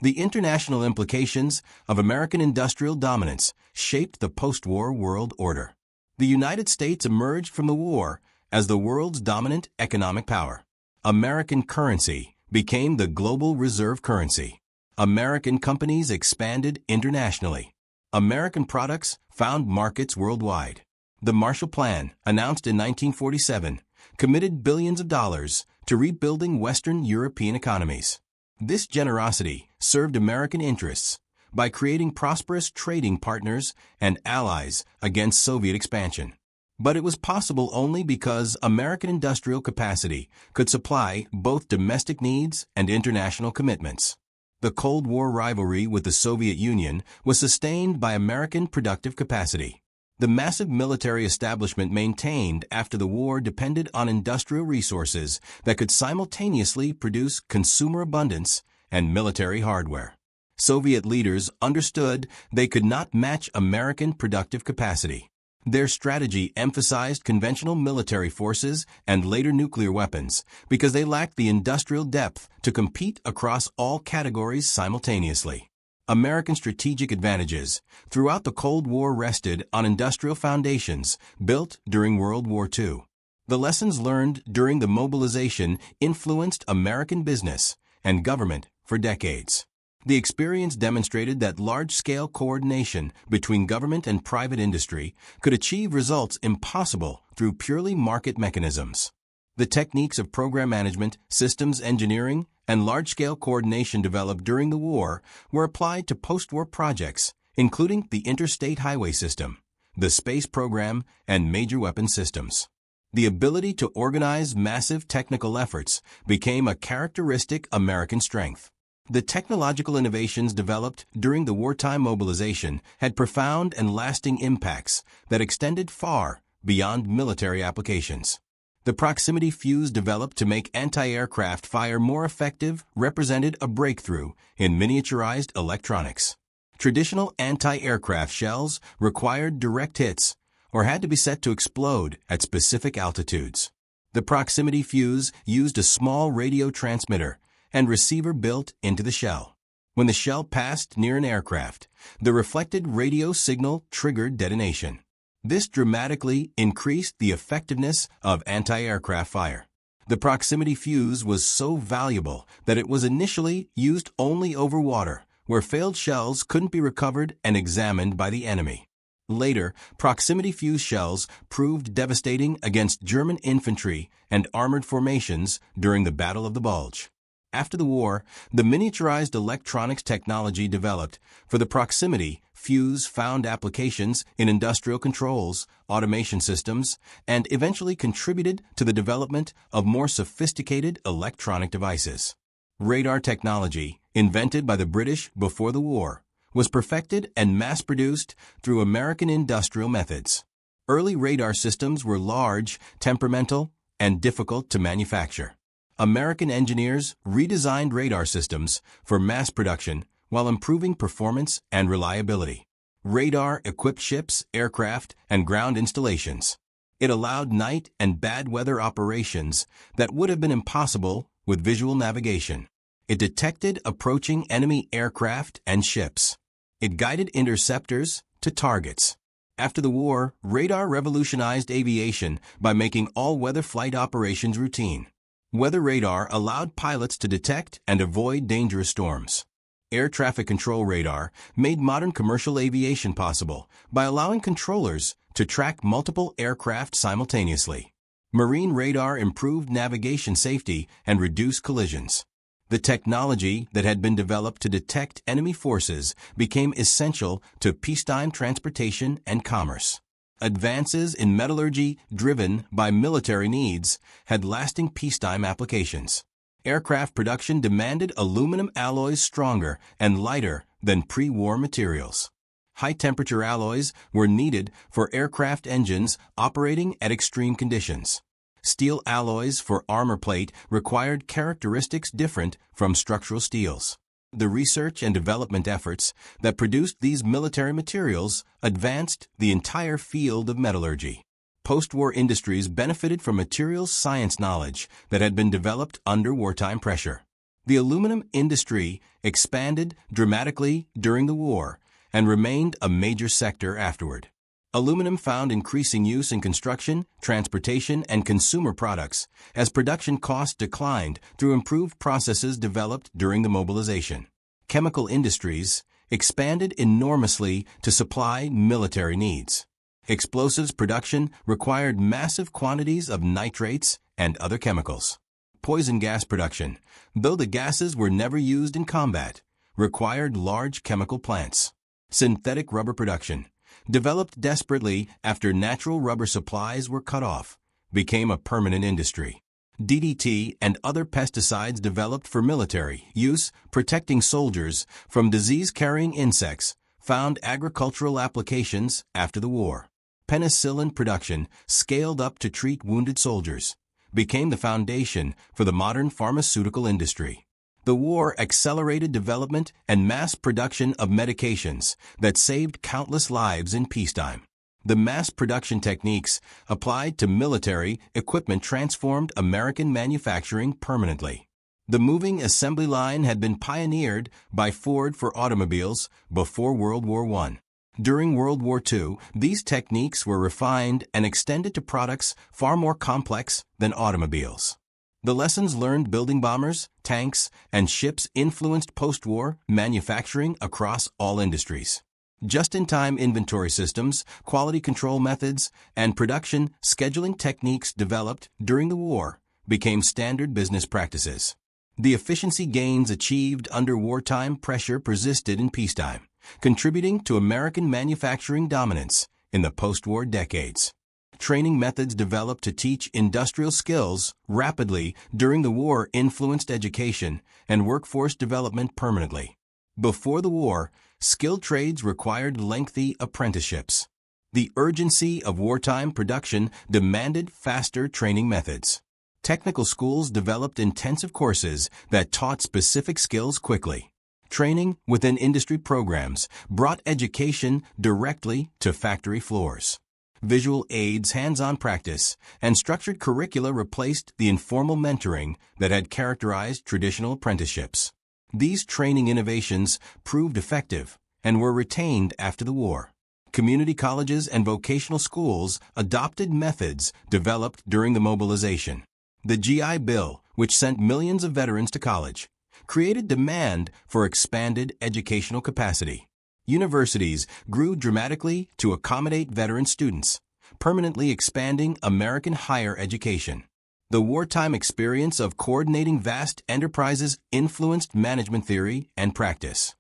The international implications of American industrial dominance shaped the post-war world order. The United States emerged from the war as the world's dominant economic power. American currency became the global reserve currency. American companies expanded internationally. American products found markets worldwide. The Marshall Plan, announced in 1947, committed billions of dollars to rebuilding Western European economies. This generosity served American interests by creating prosperous trading partners and allies against Soviet expansion. But it was possible only because American industrial capacity could supply both domestic needs and international commitments. The Cold War rivalry with the Soviet Union was sustained by American productive capacity. The massive military establishment maintained after the war depended on industrial resources that could simultaneously produce consumer abundance and military hardware. Soviet leaders understood they could not match American productive capacity. Their strategy emphasized conventional military forces and later nuclear weapons because they lacked the industrial depth to compete across all categories simultaneously. American strategic advantages throughout the Cold War rested on industrial foundations built during World War II. The lessons learned during the mobilization influenced American business and government for decades. The experience demonstrated that large-scale coordination between government and private industry could achieve results impossible through purely market mechanisms. The techniques of program management, systems engineering, and large-scale coordination developed during the war were applied to post-war projects, including the interstate highway system, the space program, and major weapon systems. The ability to organize massive technical efforts became a characteristic American strength. The technological innovations developed during the wartime mobilization had profound and lasting impacts that extended far beyond military applications. The proximity fuse developed to make anti-aircraft fire more effective represented a breakthrough in miniaturized electronics. Traditional anti-aircraft shells required direct hits or had to be set to explode at specific altitudes. The proximity fuse used a small radio transmitter and receiver built into the shell. When the shell passed near an aircraft, the reflected radio signal triggered detonation. This dramatically increased the effectiveness of anti-aircraft fire. The proximity fuse was so valuable that it was initially used only over water, where failed shells couldn't be recovered and examined by the enemy. Later, proximity fuse shells proved devastating against German infantry and armored formations during the Battle of the Bulge. After the war, the miniaturized electronics technology developed for the proximity fuse found applications in industrial controls, automation systems, and eventually contributed to the development of more sophisticated electronic devices. Radar technology, invented by the British before the war, was perfected and mass-produced through American industrial methods. Early radar systems were large, temperamental, and difficult to manufacture. American engineers redesigned radar systems for mass production while improving performance and reliability. Radar equipped ships, aircraft, and ground installations. It allowed night and bad weather operations that would have been impossible with visual navigation. It detected approaching enemy aircraft and ships. It guided interceptors to targets. After the war, radar revolutionized aviation by making all-weather flight operations routine. Weather radar allowed pilots to detect and avoid dangerous storms. Air traffic control radar made modern commercial aviation possible by allowing controllers to track multiple aircraft simultaneously. Marine radar improved navigation safety and reduced collisions. The technology that had been developed to detect enemy forces became essential to peacetime transportation and commerce. Advances in metallurgy driven by military needs had lasting peacetime applications. Aircraft production demanded aluminum alloys stronger and lighter than pre-war materials. High-temperature alloys were needed for aircraft engines operating at extreme conditions. Steel alloys for armor plate required characteristics different from structural steels. The research and development efforts that produced these military materials advanced the entire field of metallurgy. Post-war industries benefited from materials science knowledge that had been developed under wartime pressure. The aluminum industry expanded dramatically during the war and remained a major sector afterward. Aluminum found increasing use in construction, transportation, and consumer products as production costs declined through improved processes developed during the mobilization. Chemical industries expanded enormously to supply military needs. Explosives production required massive quantities of nitrates and other chemicals. Poison gas production, though the gases were never used in combat, required large chemical plants. Synthetic rubber production, developed desperately after natural rubber supplies were cut off, became a permanent industry. DDT and other pesticides developed for military use, protecting soldiers from disease-carrying insects, found agricultural applications after the war. Penicillin production, scaled up to treat wounded soldiers, became the foundation for the modern pharmaceutical industry. The war accelerated development and mass production of medications that saved countless lives in peacetime. The mass production techniques applied to military equipment transformed American manufacturing permanently. The moving assembly line had been pioneered by Ford for automobiles before World War I. During World War II, these techniques were refined and extended to products far more complex than automobiles. The lessons learned building bombers, tanks, and ships influenced post-war manufacturing across all industries. Just-in-time inventory systems, quality control methods, and production scheduling techniques developed during the war became standard business practices. The efficiency gains achieved under wartime pressure persisted in peacetime, contributing to American manufacturing dominance in the post-war decades. Training methods developed to teach industrial skills rapidly during the war influenced education and workforce development permanently. Before the war, skilled trades required lengthy apprenticeships. The urgency of wartime production demanded faster training methods. Technical schools developed intensive courses that taught specific skills quickly. Training within industry programs brought education directly to factory floors. Visual aids, hands-on practice, and structured curricula replaced the informal mentoring that had characterized traditional apprenticeships. These training innovations proved effective and were retained after the war. Community colleges and vocational schools adopted methods developed during the mobilization. The GI Bill, which sent millions of veterans to college, created demand for expanded educational capacity. Universities grew dramatically to accommodate veteran students, permanently expanding American higher education. The wartime experience of coordinating vast enterprises influenced management theory and practice.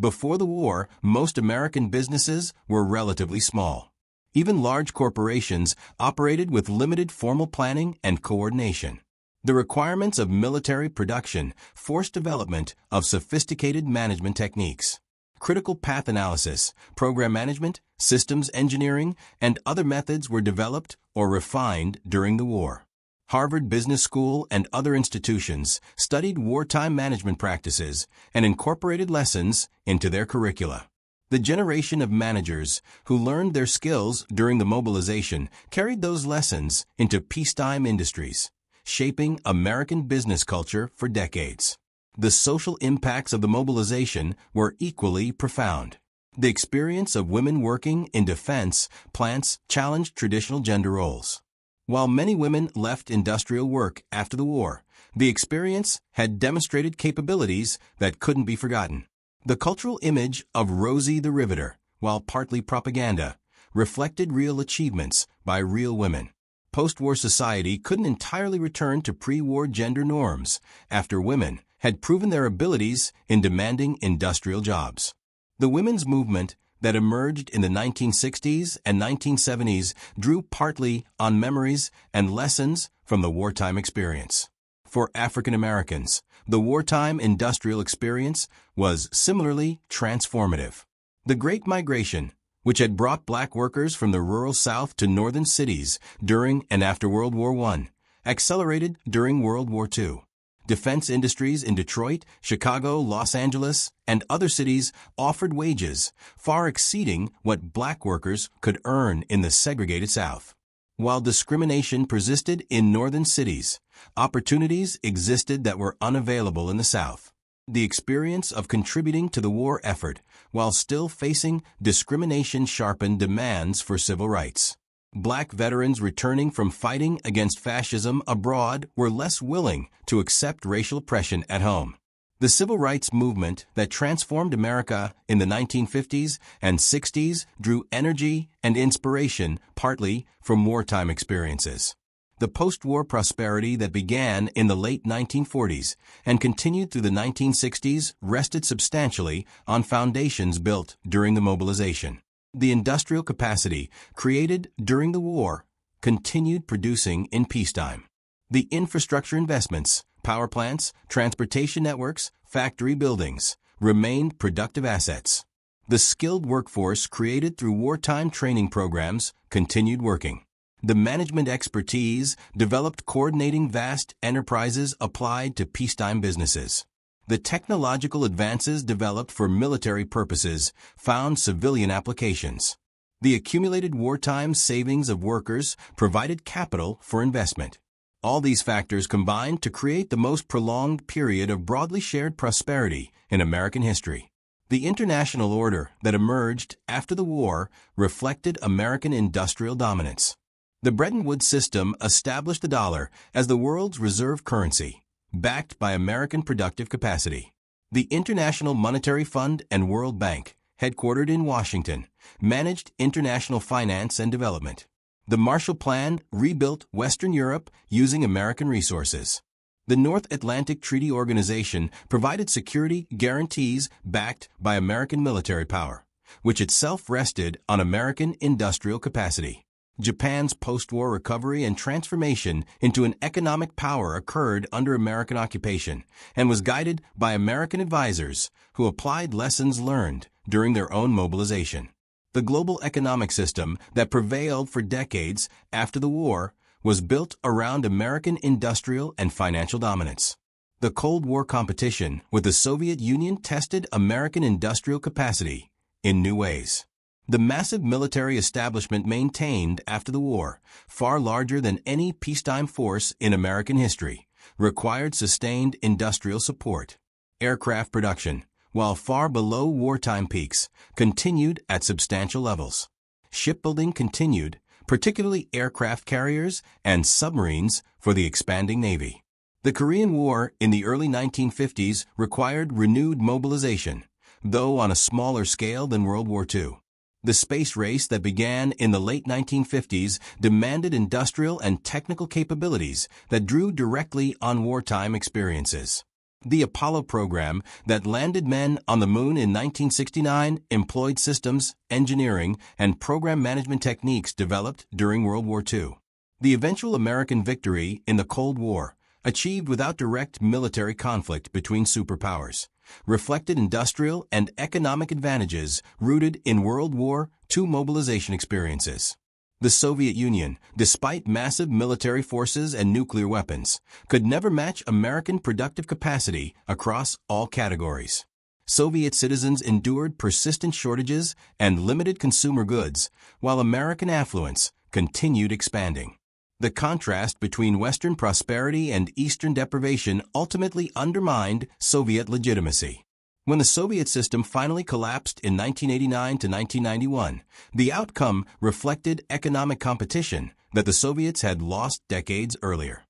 Before the war, most American businesses were relatively small. Even large corporations operated with limited formal planning and coordination. The requirements of military production forced development of sophisticated management techniques. Critical path analysis, program management, systems engineering, and other methods were developed or refined during the war. Harvard Business School and other institutions studied wartime management practices and incorporated lessons into their curricula. The generation of managers who learned their skills during the mobilization carried those lessons into peacetime industries, shaping American business culture for decades. The social impacts of the mobilization were equally profound. The experience of women working in defense plants challenged traditional gender roles. While many women left industrial work after the war, the experience had demonstrated capabilities that couldn't be forgotten. The cultural image of Rosie the Riveter, while partly propaganda, reflected real achievements by real women. Post-war society couldn't entirely return to pre-war gender norms after women had proven their abilities in demanding industrial jobs. The women's movement that emerged in the 1960s and 1970s drew partly on memories and lessons from the wartime experience. For African Americans, the wartime industrial experience was similarly transformative. The Great Migration, which had brought black workers from the rural South to northern cities during and after World War I, accelerated during World War II. Defense industries in Detroit, Chicago, Los Angeles, and other cities offered wages far exceeding what black workers could earn in the segregated South. While discrimination persisted in northern cities, opportunities existed that were unavailable in the South. The experience of contributing to the war effort while still facing discrimination sharpened demands for civil rights. Black veterans returning from fighting against fascism abroad were less willing to accept racial oppression at home. The civil rights movement that transformed America in the 1950s and 60s drew energy and inspiration partly from wartime experiences. The post-war prosperity that began in the late 1940s and continued through the 1960s rested substantially on foundations built during the mobilization. The industrial capacity created during the war continued producing in peacetime. The infrastructure investments, power plants, transportation networks, factory buildings remained productive assets. The skilled workforce created through wartime training programs continued working. The management expertise developed coordinating vast enterprises applied to peacetime businesses. The technological advances developed for military purposes found civilian applications. The accumulated wartime savings of workers provided capital for investment. All these factors combined to create the most prolonged period of broadly shared prosperity in American history. The international order that emerged after the war reflected American industrial dominance. The Bretton Woods system established the dollar as the world's reserve currency, backed by American productive capacity. The International Monetary Fund and World Bank, headquartered in Washington, managed international finance and development. The Marshall Plan rebuilt Western Europe using American resources. The North Atlantic Treaty Organization provided security guarantees backed by American military power, which itself rested on American industrial capacity. Japan's post-war recovery and transformation into an economic power occurred under American occupation and was guided by American advisors who applied lessons learned during their own mobilization. The global economic system that prevailed for decades after the war was built around American industrial and financial dominance. The Cold War competition with the Soviet Union tested American industrial capacity in new ways. The massive military establishment maintained after the war, far larger than any peacetime force in American history, required sustained industrial support. Aircraft production, while far below wartime peaks, continued at substantial levels. Shipbuilding continued, particularly aircraft carriers and submarines for the expanding Navy. The Korean War in the early 1950s required renewed mobilization, though on a smaller scale than World War II. The space race that began in the late 1950s demanded industrial and technical capabilities that drew directly on wartime experiences. The Apollo program that landed men on the moon in 1969 employed systems, engineering, and program management techniques developed during World War II. The eventual American victory in the Cold War, achieved without direct military conflict between superpowers, reflected industrial and economic advantages rooted in World War II mobilization experiences. The Soviet Union, despite massive military forces and nuclear weapons, could never match American productive capacity across all categories. Soviet citizens endured persistent shortages and limited consumer goods, while American affluence continued expanding. The contrast between Western prosperity and Eastern deprivation ultimately undermined Soviet legitimacy. When the Soviet system finally collapsed in 1989 to 1991, the outcome reflected economic competition that the Soviets had lost decades earlier.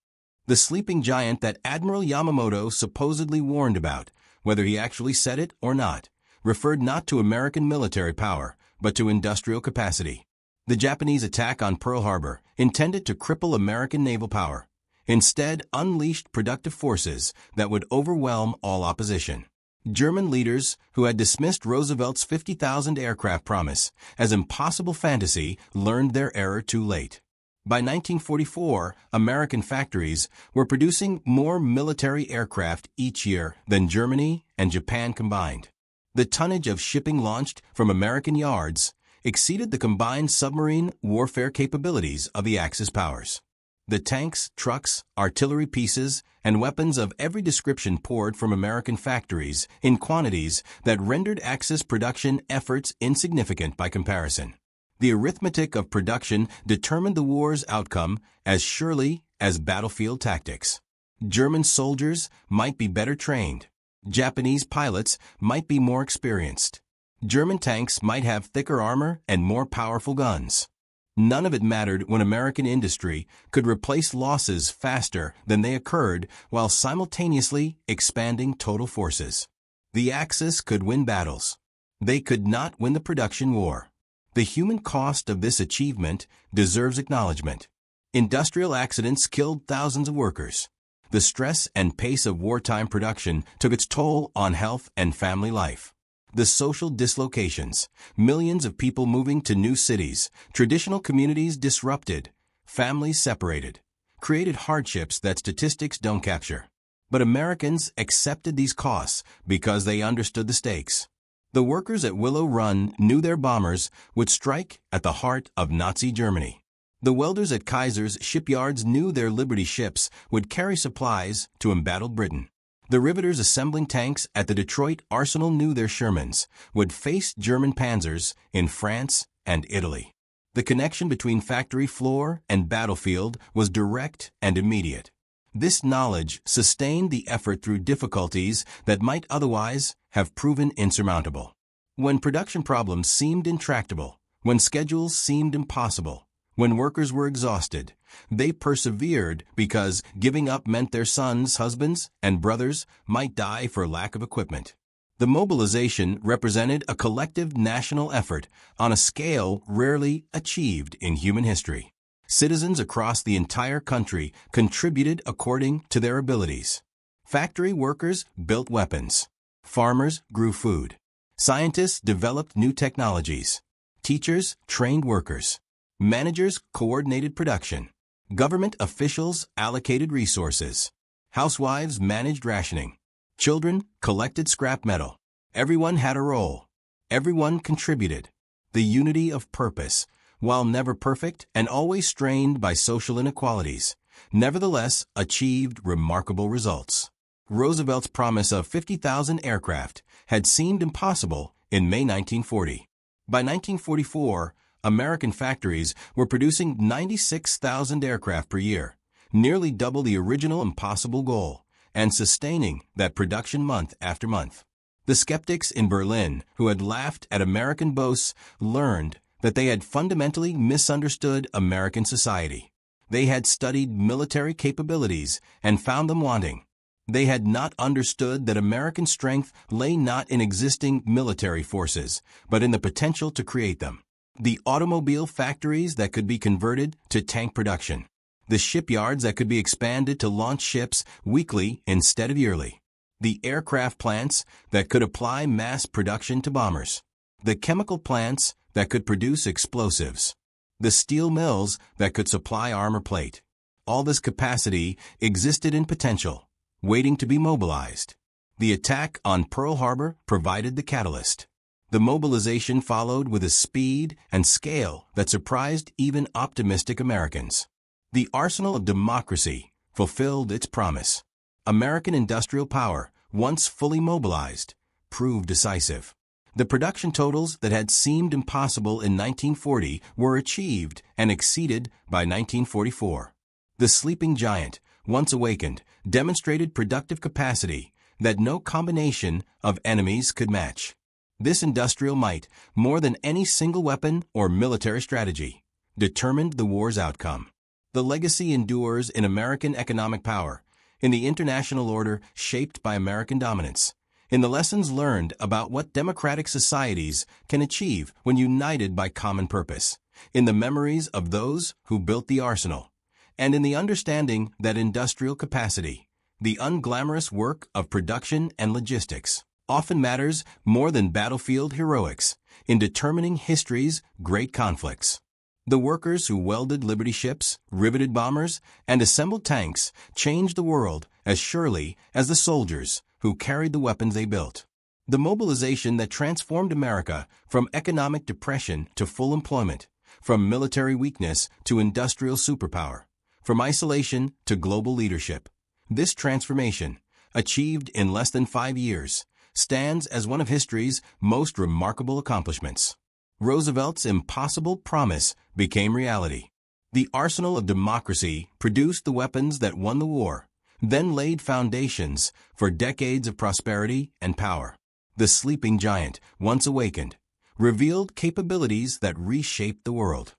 The sleeping giant that Admiral Yamamoto supposedly warned about, whether he actually said it or not, referred not to American military power, but to industrial capacity. The Japanese attack on Pearl Harbor, intended to cripple American naval power, instead unleashed productive forces that would overwhelm all opposition. German leaders who had dismissed Roosevelt's 50,000 aircraft promise as impossible fantasy learned their error too late. By 1944, American factories were producing more military aircraft each year than Germany and Japan combined. The tonnage of shipping launched from American yards exceeded the combined submarine warfare capabilities of the Axis powers. The tanks, trucks, artillery pieces, and weapons of every description poured from American factories in quantities that rendered Axis production efforts insignificant by comparison. The arithmetic of production determined the war's outcome as surely as battlefield tactics. German soldiers might be better trained. Japanese pilots might be more experienced. German tanks might have thicker armor and more powerful guns. None of it mattered when American industry could replace losses faster than they occurred while simultaneously expanding total forces. The Axis could win battles. They could not win the production war. The human cost of this achievement deserves acknowledgement. Industrial accidents killed thousands of workers. The stress and pace of wartime production took its toll on health and family life. The social dislocations, millions of people moving to new cities, traditional communities disrupted, families separated, created hardships that statistics don't capture. But Americans accepted these costs because they understood the stakes. The workers at Willow Run knew their bombers would strike at the heart of Nazi Germany. The welders at Kaiser's shipyards knew their Liberty ships would carry supplies to embattled Britain. The riveters assembling tanks at the Detroit Arsenal knew their Shermans would face German panzers in France and Italy. The connection between factory floor and battlefield was direct and immediate. This knowledge sustained the effort through difficulties that might otherwise have proven insurmountable. When production problems seemed intractable, when schedules seemed impossible, when workers were exhausted, they persevered because giving up meant their sons, husbands, and brothers might die for lack of equipment. The mobilization represented a collective national effort on a scale rarely achieved in human history. Citizens across the entire country contributed according to their abilities. Factory workers built weapons. Farmers grew food. Scientists developed new technologies. Teachers trained workers. Managers coordinated production. Government officials allocated resources. Housewives managed rationing. Children collected scrap metal. Everyone had a role. Everyone contributed. The unity of purpose, while never perfect and always strained by social inequalities, nevertheless achieved remarkable results. Roosevelt's promise of 50,000 aircraft had seemed impossible in May 1940. By 1944, American factories were producing 96,000 aircraft per year, nearly double the original impossible goal, and sustaining that production month after month. The skeptics in Berlin, who had laughed at American boasts, learned that they had fundamentally misunderstood American society. They had studied military capabilities and found them wanting. They had not understood that American strength lay not in existing military forces, but in the potential to create them. The automobile factories that could be converted to tank production. The shipyards that could be expanded to launch ships weekly instead of yearly. The aircraft plants that could apply mass production to bombers. The chemical plants that could produce explosives. The steel mills that could supply armor plate. All this capacity existed in potential, waiting to be mobilized. The attack on Pearl Harbor provided the catalyst. The mobilization followed with a speed and scale that surprised even optimistic Americans. The arsenal of democracy fulfilled its promise. American industrial power, once fully mobilized, proved decisive. The production totals that had seemed impossible in 1940 were achieved and exceeded by 1944. The sleeping giant, once awakened, demonstrated productive capacity that no combination of enemies could match. This industrial might, more than any single weapon or military strategy, determined the war's outcome. The legacy endures in American economic power, in the international order shaped by American dominance, in the lessons learned about what democratic societies can achieve when united by common purpose, in the memories of those who built the arsenal, and in the understanding that industrial capacity, the unglamorous work of production and logistics, often matters more than battlefield heroics in determining history's great conflicts. The workers who welded Liberty ships, riveted bombers, and assembled tanks changed the world as surely as the soldiers who carried the weapons they built. The mobilization that transformed America from economic depression to full employment, from military weakness to industrial superpower, from isolation to global leadership. This transformation, achieved in less than 5 years, stands as one of history's most remarkable accomplishments. Roosevelt's impossible promise became reality. The arsenal of democracy produced the weapons that won the war, then laid foundations for decades of prosperity and power. The sleeping giant, once awakened, revealed capabilities that reshaped the world.